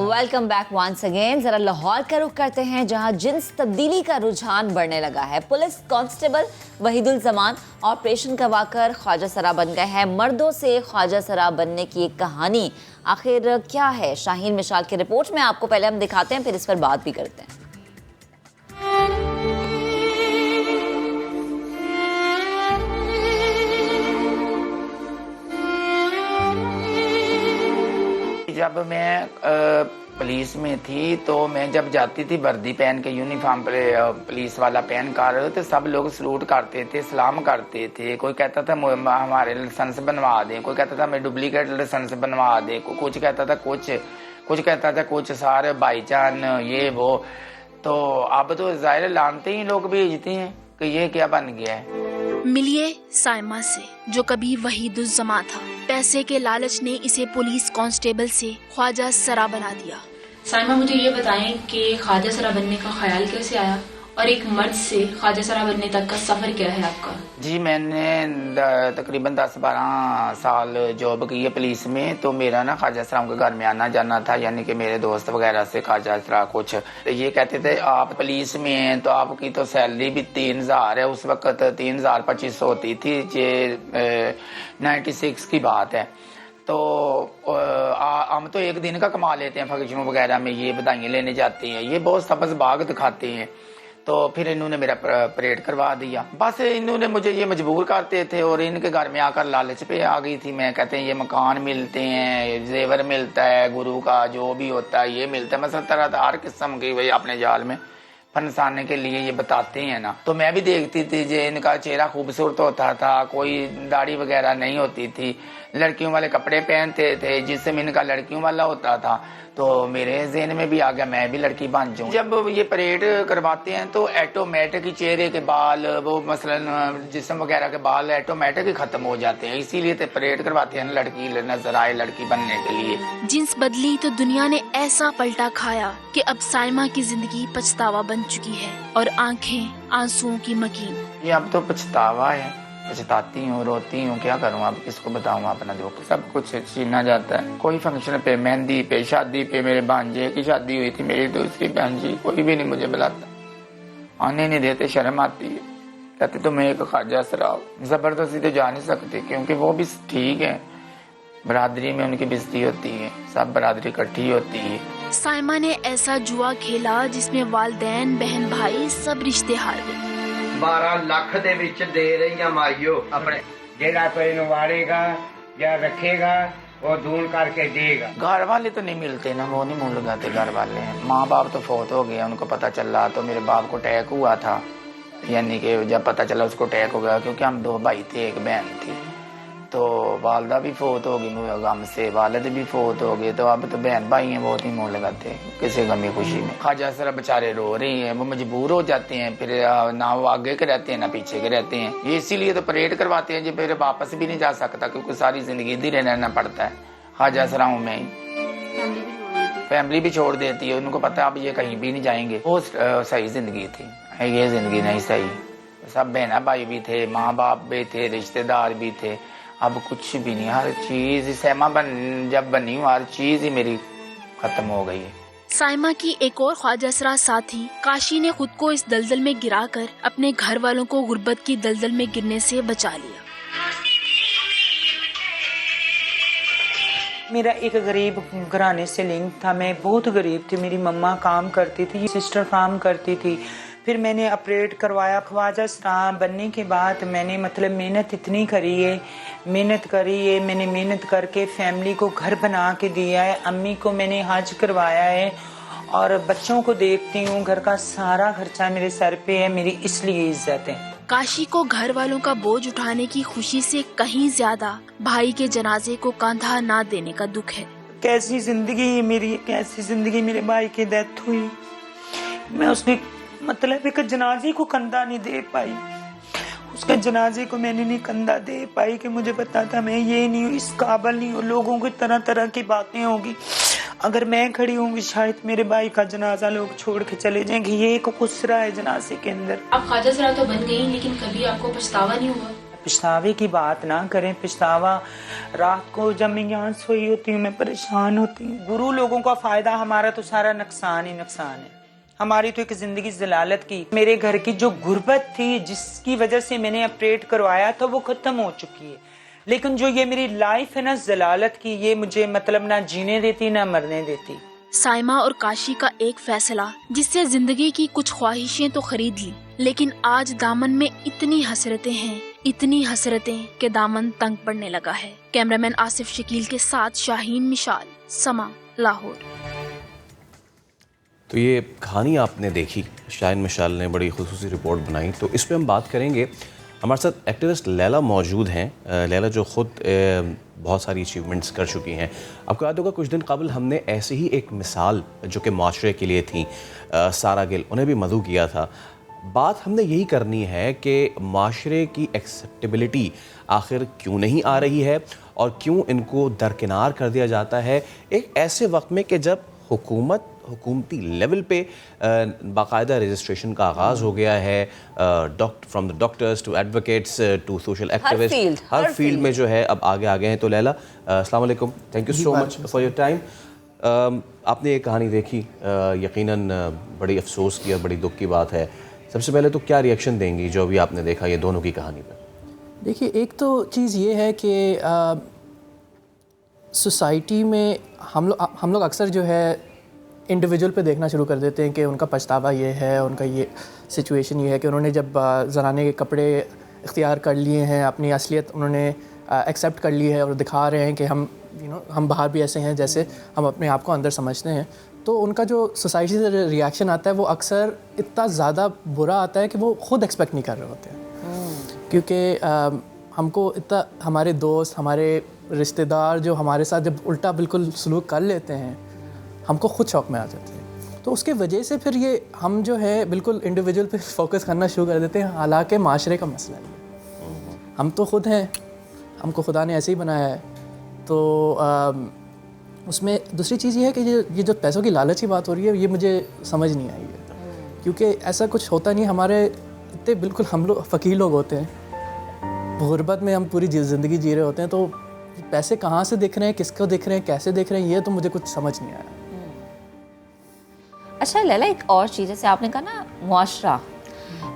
Welcome back once again. जरा लाहौर का रुख करते हैं, जहां जिन्स तब्दीली का रुझान बढ़ने लगा है। Police constable Wahidul Zaman operation करवाकर ख्वाजा सरा बन गए हैं। मर्दों से ख्वाजा सरा बनने की एक कहानी आखिर क्या है? शाहीन मिशाल की रिपोर्ट में आपको पहले हम दिखाते हैं, फिर इस पर बात भी करते हैं। जब मैं पुलिस में थी तो मैं जब जाती थी वर्दी पहन के, यूनिफॉर्म पुलिस वाला पहन कर, तो सब लोग सलूट करते थे, सलाम करते थे। कोई कहता था हमारे लाइसेंस बनवा दें, कोई कहता था मैं डुप्लीकेट लाइसेंस बनवा दें, कुछ कहता था कुछ कहता था कुछ, सारे भाईजान ये वो। तो अब तो ज़ाहिर लानते ही लोग भेजते हैं कि ये क्या बन गया है। मिलिए साइमा से, जो कभी वहीदुज़्ज़मा था। पैसे के लालच ने इसे पुलिस कांस्टेबल से ख्वाजा सरा बना दिया। साइमा, मुझे ये बताएं कि ख्वाजा सरा बनने का ख्याल कैसे आया, और एक मर्द से ख्वाजा सरा बनने तक का सफर क्या है आपका? जी, मैंने तकरीबन 10-12 साल जॉब की है पुलिस में। तो मेरा ना ख्वाजा सराम के घर में आना जाना था, यानी कि मेरे दोस्त वगैरह से ख्वाजा सरा कुछ ये कहते थे आप पुलिस में हैं तो आपकी तो सैलरी भी 3000 है। उस वक्त 3250 होती थी, ये 96 की बात है। तो हम तो एक दिन का कमा लेते हैं फंक्शनों वगैरह में, ये बधाइयाँ लेने जाते हैं, ये बहुत सब्ज़ बाग दिखाते हैं। तो फिर इन्होंने मेरा परेड करवा दिया। बस इन्होंने मुझे ये मजबूर करते थे, और इनके घर में आकर लालच पे आ गई थी मैं। कहते हैं ये मकान मिलते हैं, जेवर मिलता है, गुरु का जो भी होता है ये मिलता है, मतलब तरह हर किस्म की वही अपने जाल में फंसाने के लिए ये बताते हैं ना। तो मैं भी देखती थी जो इनका चेहरा खूबसूरत होता था, कोई दाढ़ी वगैरह नहीं होती थी, लड़कियों वाले कपड़े पहनते थे, जिससे इनका लड़कियों वाला होता था। तो मेरे ज़हन में भी आ गया मैं भी लड़की बन जाऊँ। जब ये परेड करवाते हैं तो ऑटोमेटिक ही चेहरे के बाल, वो मसलन जिस्म वगैरह के बाल ऑटोमेटिक ही खत्म हो जाते हैं, इसीलिए तो परेड करवाते हैं लड़की नजर आए लड़की बनने के लिए। जिन्स बदली तो दुनिया ने ऐसा पलटा खाया कि अब साइमा की जिंदगी पछतावा बन चुकी है, और आंखें आंसुओं की मकीन। ये अब तो पछतावा है, पछताती हूँ, रोती हूँ, क्या करूँ अब, किसको बताऊँ अपना दुख। सब कुछ छीना जाता है। कोई फंक्शन पे, मेहंदी पे, शादी पे, मेरे भांजे की शादी हुई थी, मेरी दूसरी बहन जी, कोई भी नहीं मुझे बुलाता, आने नहीं देते, शर्म आती है, कहते तुम एक ख्वाजा सरा हो। जबरदस्ती तो जा नहीं सकते, क्योंकि वो भी ठीक है, बरादरी में उनकी बेइज्जती होती है, सब बरादरी इकट्ठी होती है। साइमा ने ऐसा जुआ खेला जिसमें वालिदैन, बहन भाई सब रिश्ते हार गए। 12 लाख दे विच दे रही माइयो अपने, जेड़ा कोई नवारेगा या रखेगा वो दून करके देगा। घर वाले तो नहीं मिलते ना, वो नहीं मुंह लगाते घर वाले। माँ बाप तो फौत हो गए, उनको पता चला तो मेरे बाप को अटैक हुआ था, यानी कि जब पता चला उसको अटैक हो गया, क्योंकि हम 2 भाई थे 1 बहन थी। तो वालदा भी फोत हो गई गम से, वालिद भी फोत हो गए, तो अब तो बहन भाई हैं बहुत ही मोह लगाते हैं किसी गमी खुशी में। ख्वाजा सरा बेचारे रो रही हैं, वो मजबूर हो जाते हैं, फिर ना वो आगे के रहते हैं ना पीछे के रहते हैं। ये इसीलिए तो परेड करवाते हैं, जो फिर वापस भी नहीं जा सकता क्योंकि सारी जिंदगी इधर रहना पड़ता है ख्वाजा सराओं में ही। फैमिली भी छोड़ देती है, उनको पता है अब ये कहीं भी नहीं जाएंगे। वो सही जिंदगी थी, ये जिंदगी नहीं सही। सब बहना भाई भी थे, माँ बाप भी थे, रिश्तेदार भी थे, अब कुछ भी नहीं। हर चीज सहमा जब बनी हर चीज ही मेरी खत्म हो गई है। साइमा की एक और ख्वाजासरा साथी काशी ने खुद को इस दलदल में गिराकर अपने घर वालों को गुर्बत की दलदल में गिरने से बचा लिया। मेरा एक गरीब घराने से लिंक था, मैं बहुत गरीब थी। मेरी मम्मा काम करती थी, सिस्टर काम करती थी। फिर मैंने ऑपरेट करवाया। ख्वाजा सरा बनने के बाद मैंने मतलब मेहनत इतनी करी है, मैंने मेहनत करके फैमिली को घर बना के दिया है। अम्मी को मैंने हज करवाया है और बच्चों को देखती हूँ, घर का सारा खर्चा मेरे सर पे है, मेरी इसलिए इज्जत है। काशी को घर वालों का बोझ उठाने की खुशी से कहीं ज्यादा भाई के जनाजे को कंधा ना देने का दुख है। कैसी जिंदगी है मेरी, कैसी जिंदगी। मेरे भाई की डेथ हुई, मैं उसके मतलब एक जनाजे को कंधा नहीं दे पाई। उसके जनाजे को मैंने नहीं कंधा दे पाई कि मुझे पता था मैं ये नहीं हूँ, इस काबिल नहीं हूँ। लोगों की तरह तरह की बातें होगी, अगर मैं खड़ी होंगी शायद मेरे भाई का जनाजा लोग छोड़ के चले जाएंगे। ये एक खुसरा है जनाजे के अंदर। आप ख्वाजा सरा तो बन गई, लेकिन कभी आपको पछतावा नहीं हुआ? पछतावे की बात ना करें। पछतावा रात को जब मैं यहाँ सोई होती हूँ मैं परेशान होती हूँ। गुरु लोगों का फायदा, हमारा तो सारा नुकसान ही नुकसान है। हमारी तो एक जिंदगी जलालत की। मेरे घर की जो गुर्बत थी जिसकी वजह से मैंने ऑपरेट करवाया था वो खत्म हो चुकी है, लेकिन जो ये मेरी लाइफ है ना जलालत की, ये मुझे मतलब ना जीने देती ना मरने देती। साइमा और काशी का एक फैसला जिससे जिंदगी की कुछ ख्वाहिशें तो खरीद ली, लेकिन आज दामन में इतनी हसरतें हैं, इतनी हसरतें कि दामन तंग पड़ने लगा है। कैमरामैन आसिफ शकील के साथ शाहीन मिशाल, समा, लाहौर। तो ये कहानी आपने देखी, शाहीन मिशाल ने बड़ी खुसूसी रिपोर्ट बनाई, तो इस पर हम बात करेंगे। हमारे साथ एक्टिविस्ट लैला मौजूद हैं। लैला जो ख़ुद बहुत सारी अचीवमेंट्स कर चुकी हैं। आपको याद होगा कुछ दिन कबल हमने ऐसे ही एक मिसाल जो कि माशरे के लिए थी, सारा गिल, उन्हें भी मदऊ किया था। बात हमने यही करनी है कि माशरे की एक्सेप्टेबिलिटी आखिर क्यों नहीं आ रही है और क्यों इनको दरकिनार कर दिया जाता है एक ऐसे वक्त में कि जब हुकूमती लेवल पे बाकायदा रजिस्ट्रेशन का आगाज़ हो गया है। From the doctors to advocates to social activist, हर फील्ड में जो है अब आगे आ गए हैं। तो लैला, अस्सलाम वालेकुम, thank you so much for your time. आपने ये कहानी देखी, यकीनन बड़ी अफसोस की और बड़ी दुख की बात है। सबसे पहले तो क्या रिएक्शन देंगी जो अभी आपने देखा ये दोनों की कहानी पर? देखिए, एक तो चीज़ ये है कि सोसाइटी में हम लोग अक्सर जो है इंडिविजुअल पे देखना शुरू कर देते हैं कि उनका पछतावा ये है, उनका ये सिचुएशन ये है कि उन्होंने जब ज़नाने के कपड़े इख्तियार कर लिए हैं, अपनी असलियत उन्होंने एक्सेप्ट कर ली है और दिखा रहे हैं कि हम बाहर भी ऐसे हैं जैसे हम अपने आप को अंदर समझते हैं, तो उनका जो सोसाइटी से रिएक्शन आता है वो अक्सर इतना ज़्यादा बुरा आता है कि वो ख़ुद एक्सपेक्ट नहीं कर रहे होते हैं। क्योंकि हमको इतना हमारे दोस्त, हमारे रिश्तेदार जो हमारे साथ जब उल्टा बिल्कुल सलूक कर लेते हैं, हमको खुद शौक में आ जाते हैं। तो उसके वजह से फिर ये हम जो है बिल्कुल इंडिविजुअल पे फोकस करना शुरू कर देते हैं, हालांकि माशरे का मसला है। हम तो खुद हैं, हमको खुदा ने ऐसे ही बनाया है। तो उसमें दूसरी चीज़ ये है कि ये जो पैसों की लालच की बात हो रही है, ये मुझे समझ नहीं आई है, क्योंकि ऐसा कुछ होता नहीं। हमारे इतने बिल्कुल हम लोग फ़कीर लोग होते हैं, गुर्बत में हम पूरी ज़िंदगी जी रहे होते हैं, तो पैसे कहाँ से दिख रहे हैं, किसको दिख रहे हैं, कैसे दिख रहे हैं, ये तो मुझे कुछ समझ नहीं आया। अच्छा लैला, एक और चीज़, जैसे आपने कहा ना मुआशरा,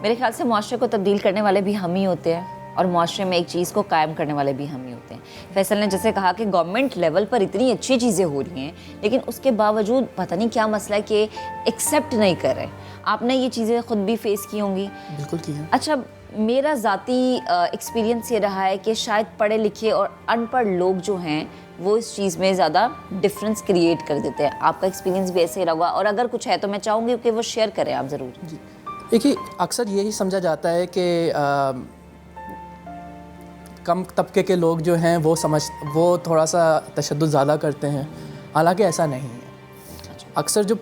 मेरे ख्याल से मुआशरे को तब्दील करने वाले भी हम ही होते हैं और मुआशरे में एक चीज़ को कायम करने वाले भी हम ही होते हैं। फैसल ने जैसे कहा कि गवर्नमेंट लेवल पर इतनी अच्छी चीज़ें हो रही हैं, लेकिन उसके बावजूद पता नहीं क्या मसला है कि एक्सेप्ट नहीं कर रहे। आपने ये चीज़ें खुद भी फेस की होंगी। बिल्कुल की है। अच्छा, मेरा ज़ाती एक्सपीरियंस ये रहा है कि शायद पढ़े लिखे और अनपढ़ लोग जो हैं वो इस चीज़ में ज़्यादा डिफरेंस क्रिएट कर देते हैं। आपका एक्सपीरियंस भी ऐसे ही रहा, और अगर कुछ है तो मैं चाहूँगी कि वो शेयर करें आप ज़रूर। देखिए, अक्सर यही समझा जाता है कि कम तबके के लोग जो हैं वो थोड़ा सा तशद्दुद ज़्यादा करते हैं, हालांकि ऐसा नहीं है। अक्सर जो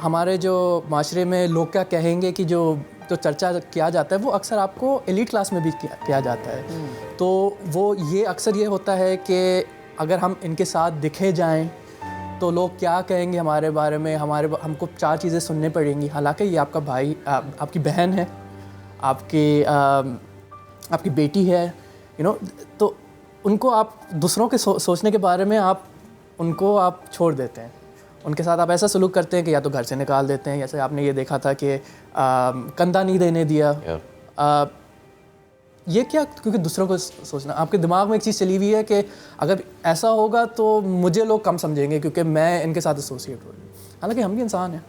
हमारे जो माशरे में लोग क्या कहेंगे कि जो चर्चा किया जाता है वो अक्सर आपको एलीट क्लास में भी किया जाता है। तो वो ये अक्सर ये होता है कि अगर हम इनके साथ दिखे जाएं तो लोग क्या कहेंगे हमारे बारे में, हमको 4 चीज़ें सुनने पड़ेंगी। हालांकि ये आपका भाई, आपकी बहन है, आपकी बेटी है, तो उनको आप दूसरों के सोचने के बारे में उनको आप छोड़ देते हैं। उनके साथ आप ऐसा सलूक करते हैं कि या तो घर से निकाल देते हैं, जैसे आपने ये देखा था कि कंधा नहीं देने दिया। ये क्या, क्योंकि दूसरों को सोचना, आपके दिमाग में एक चीज़ चली हुई है कि अगर ऐसा होगा तो मुझे लोग कम समझेंगे क्योंकि मैं इनके साथ एसोसिएट हो रही हूँ। हालांकि हम भी इंसान हैं,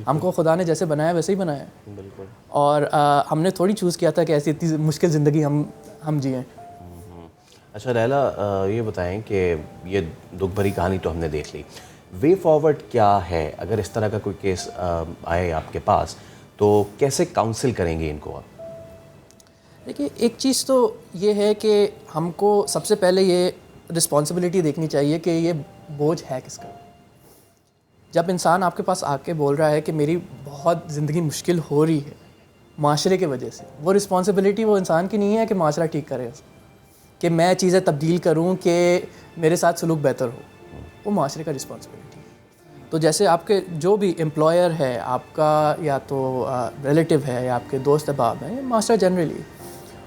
हमको खुदा ने जैसे बनाया वैसे ही बनाया है। बिल्कुल। और हमने थोड़ी चूज़ किया था कि ऐसी इतनी मुश्किल ज़िंदगी हम जिएँ। अच्छा लैला, ये बताएं कि ये दुख भरी कहानी तो हमने देख ली, वे फॉरवर्ड क्या है? अगर इस तरह का कोई केस आए आपके पास तो कैसे काउंसिल करेंगे इनको आप? देखिए, एक चीज़ तो ये है कि हमको सबसे पहले ये रिस्पॉन्सिबिलिटी देखनी चाहिए कि ये बोझ है किसका। जब इंसान आपके पास आके बोल रहा है कि मेरी बहुत ज़िंदगी मुश्किल हो रही है माशरे की वजह से, वो रिस्पॉन्सिबिलिटी वो इंसान की नहीं है कि माशरा ठीक करे, कि मैं चीज़ें तब्दील करूं कि मेरे साथ सलूक बेहतर हो। वो माशरे का रिस्पॉन्सिबिलिटी। तो जैसे आपके जो भी एम्प्लॉयर है आपका, या तो रिलेटिव है, या आपके दोस्त अहबाब हैं, या माशरा जनरली,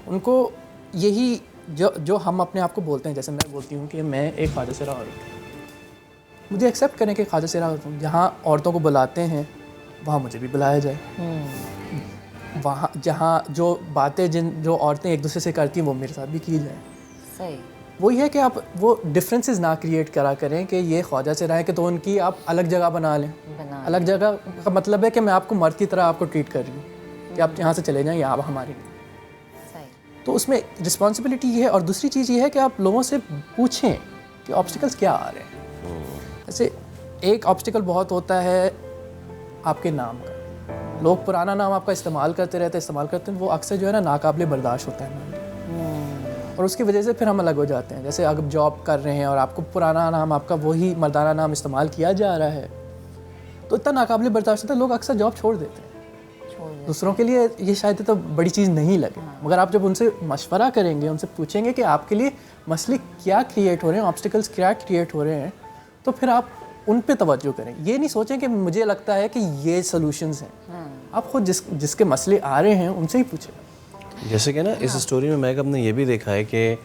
उनको यही जो हम अपने आप को बोलते हैं, जैसे मैं बोलती हूँ कि मैं एक ख्वाजा सिरा औरत हूँ, मुझे एक्सेप्ट करें कि ख्वाजा सिरा औरत हूँ। जहाँ औरतों को बुलाते हैं वहाँ मुझे भी बुलाया जाए। वहाँ जहाँ जो बातें जो औरतें एक दूसरे से करती हैं वो मेरे साथ भी की जाए। सही। वही है कि आप वो डिफरेंसेस ना क्रिएट करा करें कि ये ख्वाजा से रहे कि तो उनकी आप अलग जगह बना लें। अलग जगह का मतलब है कि मैं आपको मर्द की तरह आपको ट्रीट कर रही हूँ कि आप यहाँ से चले जाएं, या आप हमारी नहीं। तो उसमें रिस्पॉन्सिबिलिटी ये है। और दूसरी चीज़ ये है कि आप लोगों से पूछें कि ऑब्स्टिकल्स क्या आ रहे हैं। जैसे एक ऑब्स्टिकल बहुत होता है आपके नाम का। लोग पुराना नाम आपका इस्तेमाल करते हैं, वो अक्सर जो है ना नाकाबिले बर्दाश्त होता है और उसकी वजह से फिर हम अलग हो जाते हैं। जैसे अगर जॉब कर रहे हैं और आपको पुराना नाम, आपका वही मर्दाना नाम इस्तेमाल किया जा रहा है तो इतना नाकाबिले बर्दाश्त होता है, लोग अक्सर जॉब छोड़ देते हैं। दूसरों के लिए ये शायद तो बड़ी चीज़ नहीं लगे, मगर आप जब उनसे मशवरा करेंगे, उनसे पूछेंगे कि आपके लिए मसले क्या क्रिएट हो रहे हैं, ऑब्स्टिकल्स क्या क्रिएट हो रहे हैं, तो फिर आप उन पे तवज्जो करें। ये नहीं सोचें कि मुझे लगता है कि ये सॉल्यूशंस हैं। आप खुद जिसके मसले आ रहे हैं उनसे ही पूछें। जैसे कि ना इस स्टोरी में महक ने ये भी देखा है कि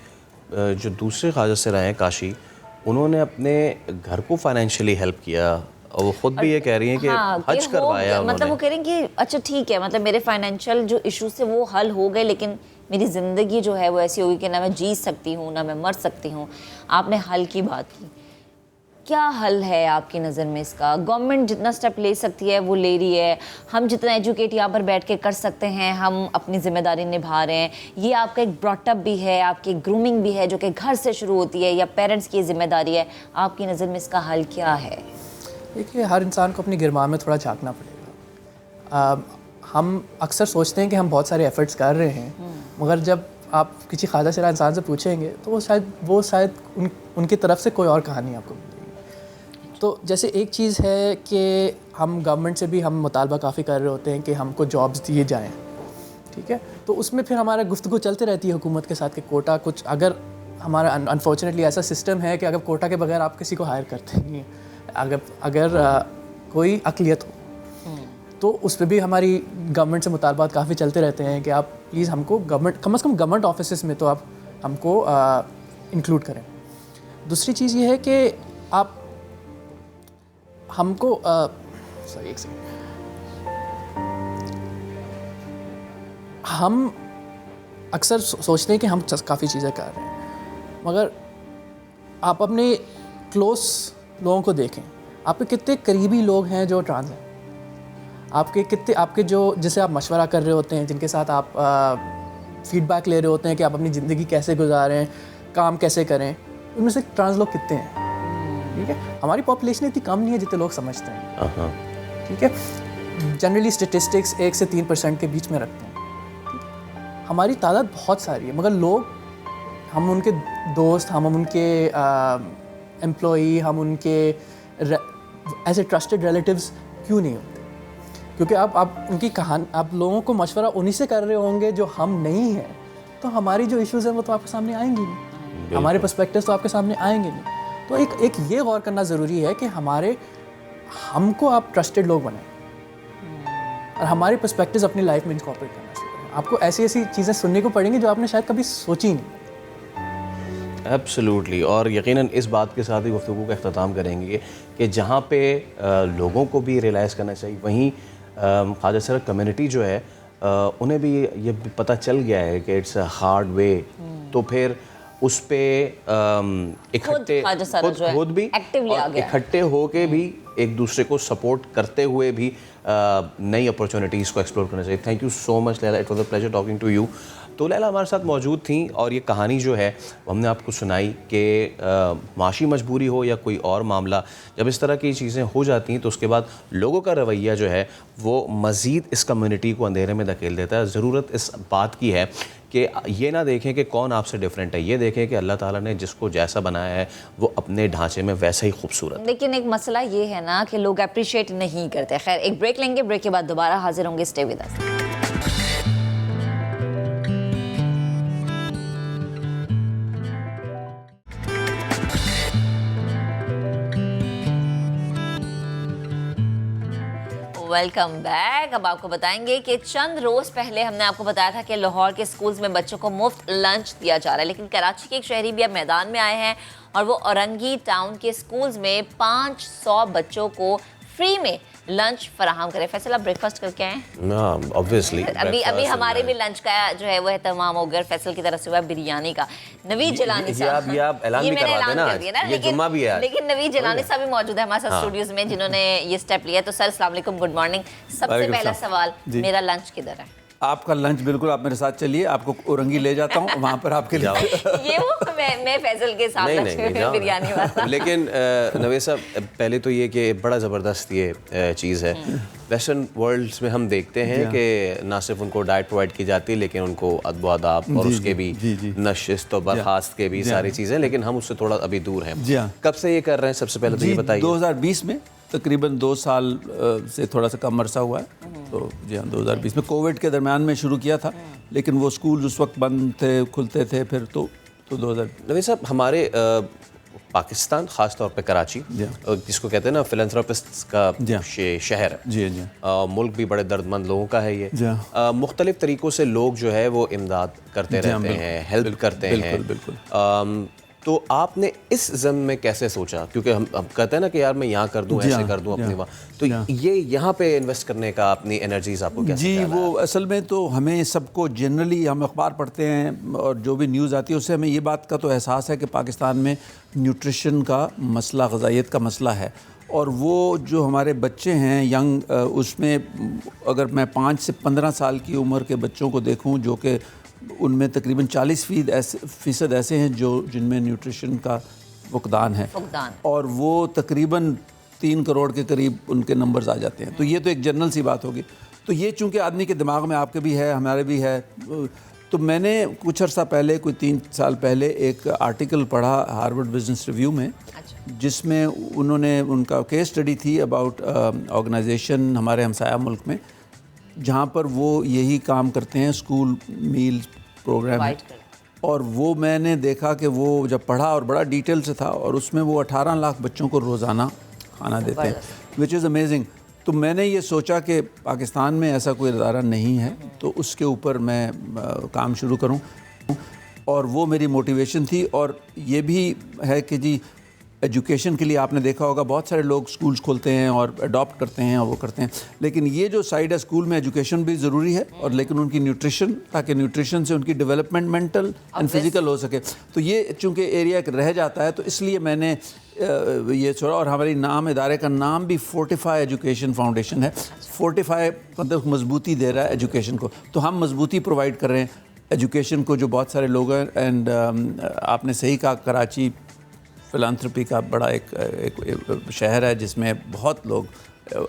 जो दूसरे ख्वाजा से रहे हैं काशी, उन्होंने अपने घर को फाइनेंशियली हेल्प किया और वो खुद भी ये कह रही हैं कि हज करवाया उन्होंने। मतलब वो कह रही हैं कि अच्छा ठीक है, मतलब मेरे फाइनेंशियल जो इश्यूज थे वो हल हो गए, लेकिन मेरी ज़िंदगी जो है वो ऐसी होगी कि ना मैं जी सकती हूँ ना मैं मर सकती हूँ। आपने हल की बात की, क्या हल है आपकी नज़र में इसका? गवर्नमेंट जितना स्टेप ले सकती है वो ले रही है, हम जितना एजुकेट यहाँ पर बैठ के कर सकते हैं हम अपनी जिम्मेदारी निभा रहे हैं। ये आपका एक ब्रॉटअप भी है, आपकी ग्रूमिंग भी है जो कि घर से शुरू होती है, या पेरेंट्स की जिम्मेदारी है। आपकी नज़र में इसका हल क्या है? देखिए, हर इंसान को अपनी गिरबान में थोड़ा झांकना पड़ेगा। हम अक्सर सोचते हैं कि हम बहुत सारे एफर्ट्स कर रहे हैं, मगर जब आप किसी ख्वाजा सिरा इंसान से पूछेंगे तो वो शायद उनकी तरफ से कोई और कहानी आपको मिलेगी। तो जैसे एक चीज़ है कि हम गवर्नमेंट से भी हम मुतालबा काफ़ी कर रहे होते हैं कि हमको जॉब्स दिए जाएं, ठीक है। तो उसमें फिर हमारा गुफ्तगू चलते रहती है हुकूमत के साथ कि कोटा कुछ, अगर हमारा अनफॉर्चुनेटली ऐसा सिस्टम है कि अगर कोटा के बगैर आप किसी को हायर करते नहीं हैं, अगर कोई अक़लियत हो तो उस पर भी हमारी गवर्नमेंट से मुतालबात काफ़ी चलते रहते हैं कि आप प्लीज़ हमको कम से कम गवर्नमेंट ऑफिस में तो आप हमको इंक्लूड करें। दूसरी चीज़ ये है कि आप हमको सॉरी एक सेकंड, हम अक्सर सोचते हैं कि हम काफ़ी चीज़ें कर रहे हैं, मगर आप अपने क्लोज लोगों को देखें, आपके कितने करीबी लोग हैं जो ट्रांस हैं, आपके जो जिसे आप मशवरा कर रहे होते हैं, जिनके साथ आप फीडबैक ले रहे होते हैं कि आप अपनी ज़िंदगी कैसे गुजारें, काम कैसे करें, उनमें से ट्रांस लोग कितने हैं? ठीक है, हमारी पॉपुलेशन इतनी कम नहीं है जितने लोग समझते हैं। ठीक है, जनरली स्टेटिस्टिक्स 1 से 3% के बीच में रखते हैं। हमारी तादाद बहुत सारी है, मगर लोग हम उनके दोस्त, हम उनके एम्प्लॉई, हम उनके ऐसे ट्रस्टेड रिलेटिव्स क्यों नहीं होते? क्योंकि आप उनकी कहानी, आप लोगों को मशवरा उन्हीं से कर रहे होंगे जो हम नहीं हैं, तो हमारी जो इश्यूज़ हैं वो तो आपके सामने आएंगी नहीं, हमारे पर्सपेक्टिव्स तो आपके सामने आएंगे नहीं। तो एक ये गौर करना ज़रूरी है कि हमको आप ट्रस्टेड लोग बनाएं और हमारे पर्सपेक्टिव्स अपनी लाइफ में इंकॉर्पोरेट करना शुरू करें। आपको ऐसी ऐसी चीज़ें सुनने को पड़ेंगी जो आपने शायद कभी सोची नहीं। एब्सोल्युटली। और यकीनन इस बात के साथ ही गुफ्तगू का अख्ताम करेंगे कि जहाँ पे लोगों को भी रियलाइज़ करना चाहिए, वहीं ख्वाजा सरा कम्युनिटी जो है उन्हें भी ये पता चल गया है कि इट्स अ हार्ड वे, तो फिर उस पे इकट्ठे खुद भी इकट्ठे होके भी एक दूसरे को सपोर्ट करते हुए भी नई अपॉर्चुनिटीज़ को एक्सप्लोर करना चाहिए। Thank you so much Laila, it was a pleasure talking to you. तो लैला हमारे साथ मौजूद थी और ये कहानी जो है वो हमने आपको सुनाई कि माशी मजबूरी हो या कोई और मामला, जब इस तरह की चीज़ें हो जाती हैं तो उसके बाद लोगों का रवैया जो है वो मज़ीद इस कम्युनिटी को अंधेरे में धकेल देता है। ज़रूरत इस बात की है कि ये ना देखें कि कौन आपसे डिफरेंट है, ये देखें कि अल्लाह ताला ने जिसको जैसा बनाया है वो अपने ढांचे में वैसा ही खूबसूरत। लेकिन एक मसला ये है ना कि लोग अप्रिशिएट नहीं करते। खैर, एक ब्रेक लेंगे, ब्रेक के बाद दोबारा हाजिर होंगे। Stay with us. Welcome back. अब आपको बताएंगे कि चंद रोज़ पहले हमने आपको बताया था कि लाहौर के स्कूल्स में बच्चों को मुफ्त लंच दिया जा रहा है, लेकिन कराची के एक शहरी भी अब मैदान में आए हैं और वो औरंगी टाउन के स्कूल्स में 500 बच्चों को फ्री में लंच फराहम करें। फैसल, आप ब्रेकफास्ट करके आए हैं? ऑब्वियसली अभी हमारे भी लंच का जो है वो तमाम हो गया। फैसल की तरफ से हुआ बिरयानी का। नवीद जलानी साहब, ये आप ऐलान भी करवा देना, ये जुम्मा भी है, लेकिन नवीद जलानी साहब भी मौजूद है हमारे साथ स्टूडियोज में जिन्होंने ये स्टेप लिया। तो सर अस्सलाम वालेकुम, गुड मॉर्निंग। सबसे पहला सवाल, मेरा लंच किधर है? आपका लंच बिल्कुल, आप मेरे साथ चलिए, आपको औरंगी ले जाता हूँ वहाँ पर आपके लिए। ये वो मैं फैसल के साथ बिरयानी वाला। लेकिन नवेद साहब, पहले तो ये कि बड़ा ज़बरदस्त ये चीज़ है। वेस्टर्न वर्ल्ड्स में हम देखते हैं कि ना सिर्फ उनको डाइट प्रोवाइड की जाती है, लेकिन उनको अदब आदाब और उसके भी नशिस्त और बर्खास्त के भी सारी चीज़ें, लेकिन हम उससे थोड़ा अभी दूर हैं। कब से ये कर रहे हैं? सबसे पहले तो ये बताइए। 2020 में तकरीबन 2 साल से थोड़ा सा कम अरसा हुआ है। तो जी हाँ, 2020 में कोविड के दरमियान में शुरू किया था, लेकिन वो स्कूल उस वक्त बंद थे, खुलते थे फिर तो 2000। नवीद साहब, हमारे पाकिस्तान ख़ास तौर पे कराची, जिसको कहते हैं ना फिलैंथ्रोपिस्ट्स का शहर, जी जी, मुल्क भी बड़े दर्दमंद लोगों का है ये। मुख्तलिफ तरीक़ों से लोग जो है वो इमदाद करते रहते हैं, हेल्प करते हैं। बिल्कुल। तो आपने इस ज़म में कैसे सोचा? क्योंकि हम कहते हैं ना कि यार मैं यहाँ कर दूँ, ऐसे कर दूँ अपनी वहाँ, तो ये यहाँ पे इन्वेस्ट करने का अपनी एनर्जीज आपको कैसे? जी, वो असल में तो हमें सबको जनरली, हम अखबार पढ़ते हैं और जो भी न्यूज़ आती है उससे हमें ये बात का तो एहसास है कि पाकिस्तान में न्यूट्रिशन का मसला, ग़िज़ाइयत का मसला है। और वो जो हमारे बच्चे हैं यंग, उसमें अगर मैं 5 से 15 साल की उम्र के बच्चों को देखूँ, जो कि उनमें तकरीबन 40% ऐसे हैं जिनमें न्यूट्रिशन का फुकदान है, और वो तकरीबन 3 करोड़ के करीब उनके नंबर्स आ जाते हैं। तो ये तो एक जनरल सी बात होगी। तो ये चूँकि आदमी के दिमाग में, आपके भी है, हमारे भी है, तो मैंने कुछ अर्सा पहले, कोई 3 साल पहले एक आर्टिकल पढ़ा हार्वर्ड बिजनेस रिव्यू में, जिसमें उन्होंने, उनका केस स्टडी थी अबाउट ऑर्गेनाइजेशन हमारे हमसाया मुल्क में, जहाँ पर वो यही काम करते हैं, स्कूल मील प्रोग्राम है। और वो मैंने देखा कि वो जब पढ़ा, और बड़ा डिटेल से था, और उसमें वो 18 लाख बच्चों को रोज़ाना खाना देते हैं, विच इज़ अमेजिंग। तो मैंने ये सोचा कि पाकिस्तान में ऐसा कोई इदारा नहीं है, तो उसके ऊपर मैं काम शुरू करूं, और वो मेरी मोटिवेशन थी। और ये भी है कि जी, एजुकेशन के लिए आपने देखा होगा बहुत सारे लोग स्कूल्स खोलते हैं और अडॉप्ट करते हैं और वो करते हैं, लेकिन ये जो साइड है, स्कूल में एजुकेशन भी ज़रूरी है, और लेकिन उनकी न्यूट्रिशन, ताकि न्यूट्रिशन से उनकी डेवलपमेंट मेंटल एंड फिज़िकल हो सके। तो ये चूँकि एरिया रह जाता है, तो इसलिए मैंने ये छोड़ा। और हमारी नाम, इदारे का नाम भी फोर्टिफाई एजुकेशन फाउंडेशन है। फोर्टिफाई मतलब मजबूती दे रहा है एजुकेशन को, तो हम मजबूती प्रोवाइड कर रहे हैं एजुकेशन को, जो बहुत सारे लोग हैं। एंड आपने सही कहा, कराची फिलांथ्रोपी का बड़ा एक शहर है जिसमें बहुत लोग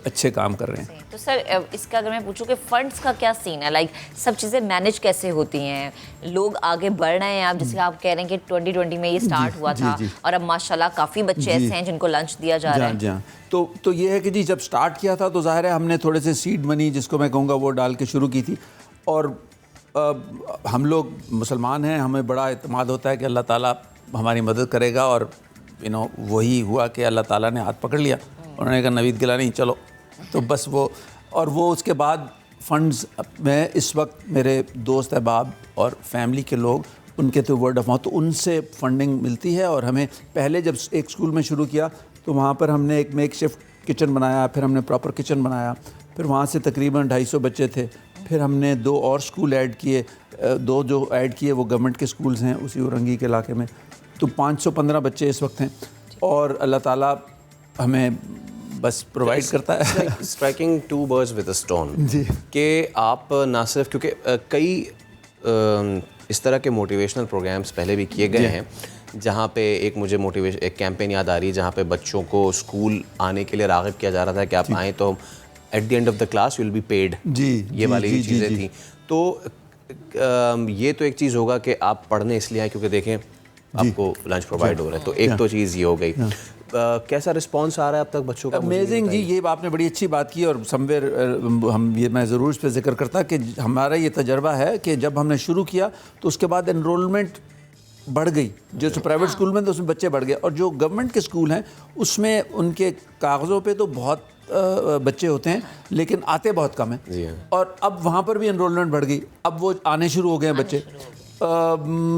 अच्छे काम कर रहे हैं। तो सर इसका अगर मैं पूछूं कि फंड्स का क्या सीन है, लाइक सब चीज़ें मैनेज कैसे होती हैं, लोग आगे बढ़ रहे हैं? आप जैसे आप कह रहे हैं कि 2020 में ये स्टार्ट हुआ था और अब माशाल्लाह काफ़ी बच्चे ऐसे हैं जिनको लंच दिया जा रहा है। जी हाँ, तो ये है कि जी जब स्टार्ट किया था तो ज़ाहिर है हमने थोड़े से सीड मनी जिसको मैं कहूँगा वो डाल के शुरू की थी। और हम लोग मुसलमान हैं, हमें बड़ा इत्मीनान होता है कि अल्लाह ताला हमारी मदद करेगा। और वही हुआ कि अल्लाह ताला ने हाथ पकड़ लिया, उन्होंने कहा नवीद गिलानी चलो, तो बस वो उसके बाद फंड्स में इस वक्त मेरे दोस्त अहबाब और फैमिली के लोग उनके थ्रू वर्ड ऑफ माउथ, तो उनसे फंडिंग मिलती है। और हमें पहले जब एक स्कूल में शुरू किया तो वहाँ पर हमने एक मेक शिफ्ट किचन बनाया, फिर हमने प्रॉपर किचन बनाया, फिर वहाँ से तकरीबन 250 बच्चे थे। फिर हमने 2 और स्कूल ऐड किए, 2 जो ऐड किए वो गवर्नमेंट के स्कूल्स हैं उसी औरंगी के इलाके में। तो 515 बच्चे इस वक्त हैं और अल्लाह ताला हमें बस प्रोवाइड करता है। Striking 2 birds with a stone जी, कि आप ना सिर्फ क्योंकि कई इस तरह के मोटिवेशनल प्रोग्राम्स पहले भी किए गए हैं जहाँ पे एक कैंपेन याद आ रही है जहाँ पे बच्चों को स्कूल आने के लिए राग़िब किया जा रहा था कि आप आएँ तो at the end of the class you will be paid. ये वाली चीज़ें थी। तो ये तो एक चीज़ होगा कि आप पढ़ने इसलिए आए क्योंकि देखें आपको लंच प्रोवाइड हो रहा है, तो एक तो चीज़ ये हो गई। कैसा रिस्पांस आ रहा है अब तक बच्चों का? अमेजिंग जी, ये आपने बड़ी अच्छी बात की। और समवेयर मैं ज़रूर इस पर जिक्र करता कि हमारा ये तजर्बा है कि जब हमने शुरू किया तो उसके बाद एनरोलमेंट बढ़ गई। जो प्राइवेट स्कूल में तो उसमें बच्चे बढ़ गए, और जो गवर्नमेंट के स्कूल हैं उसमें उनके कागज़ों पे तो बहुत बच्चे होते हैं लेकिन आते बहुत कम हैं। और अब वहाँ पर भी एनरोलमेंट बढ़ गई, अब वो आने शुरू हो गए हैं बच्चे।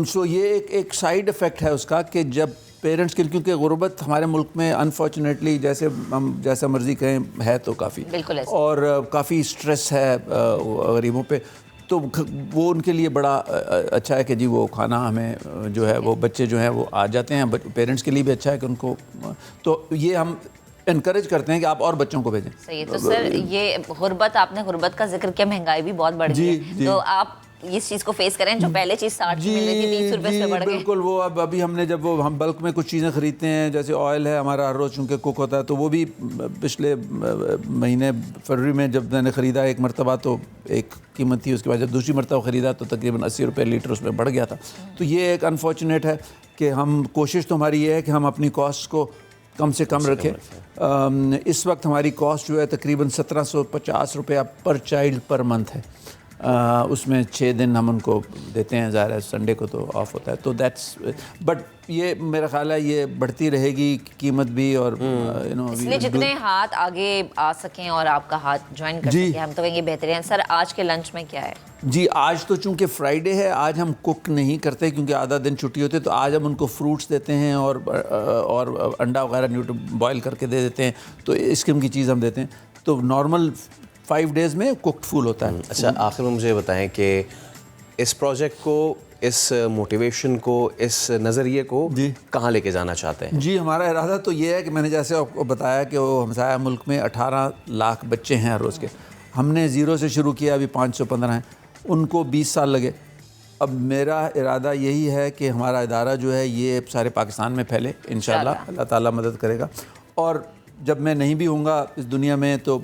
सो ये एक साइड इफ़ेक्ट है उसका कि जब पेरेंट्स के, क्योंकि गुर्बत हमारे मुल्क में अनफॉर्चुनेटली जैसे हम जैसा मर्ज़ी कहें है तो काफ़ी, और काफ़ी स्ट्रेस है गरीबों पे, तो वो उनके लिए बड़ा अच्छा है कि जी वो खाना हमें जो है वो बच्चे जो हैं वो आ जाते हैं। पेरेंट्स के लिए भी अच्छा है कि उनको, तो ये हम इनकरेज करते हैं कि आप और बच्चों को भेजें। सही है। तो सर ये गुर्बत, आपने गुर्बत का जिक्र किया, महंगाई भी बहुत बढ़ गई है, तो आप इस चीज़ को फेस करें जो पहले चीज़ 60 की मिल रही थी 30 रुपये से बढ़ गई। बिल्कुल, वो अभी हमने जब वो हम बल्क में कुछ चीज़ें ख़रीदते हैं, जैसे ऑयल है हमारा हर रोज़ चूँकि कुक होता है, तो वो भी पिछले महीने फरवरी में जब मैंने ख़रीदा एक मरतबा तो एक कीमत थी, उसके बाद जब दूसरी मरतबा ख़रीदा तो तकरीबन 80 रुपये लीटर उसमें बढ़ गया था। तो ये एक अनफॉर्चुनेट है कि हम, कोशिश तो हमारी ये है कि हम अपनी कॉस्ट को कम से कम रखें। इस वक्त हमारी कॉस्ट जो है तकरीबन 1750 रुपया पर चाइल्ड पर मंथ है। उसमें 6 दिन हम उनको देते हैं, ज़ाहिर है संडे को तो ऑफ होता है। तो दैट्स, बट ये मेरा ख्याल है ये बढ़ती रहेगी कीमत भी, और इसलिए जितने हाथ आगे आ सकें और आपका हाथ ज्वाइन कर सकें हम तो कहेंगे बेहतरीन है। सर आज के लंच में क्या है? जी आज तो चूँकि फ्राइडे है, आज हम कुक नहीं करते क्योंकि आधा दिन छुट्टी होती है, तो आज हम उनको फ्रूट्स देते हैं और अंडा वगैरह बॉयल करके दे देते हैं, तो इस किस्म की चीज़ हम देते हैं। तो नॉर्मल 5 डेज़ में कुक्ड फूल होता है। अच्छा, आखिर में मुझे बताएं कि इस प्रोजेक्ट को, इस मोटिवेशन को, इस नज़रिए को कहाँ लेके जाना चाहते हैं? जी हमारा इरादा तो ये है कि मैंने जैसे आपको बताया कि वो हमसाया मुल्क में 18 लाख बच्चे हैं हर रोज़ के। हमने 0 से शुरू किया, अभी 515 हैं, उनको 20 साल लगे। अब मेरा इरादा यही है कि हमारा इदारा जो है ये सारे पाकिस्तान में फैले, इंशाल्लाह अल्लाह ताला मदद करेगा। और जब मैं नहीं भी होऊंगा इस दुनिया में तो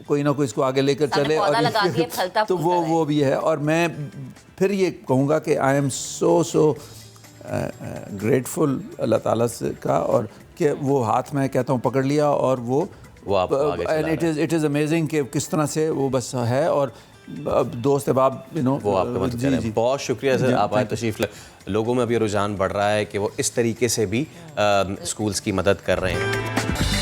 कोई ना कोई इसको आगे लेकर चले, और तो वो भी है। और मैं फिर ये कहूँगा कि आई एम सो ग्रेटफुल अल्लाह ताला से का, और कि वो हाथ में कहता हूँ पकड़ लिया, और वो इट इज़ अमेजिंग कि किस तरह से वो बस है। और दोस्त अहबाब वो आपका मदद करें। बहुत शुक्रिया सर, आप आए तशरीफ़। लोगों में अभी रुझान बढ़ रहा है कि वो इस तरीके से भी स्कूल्स की मदद कर रहे हैं।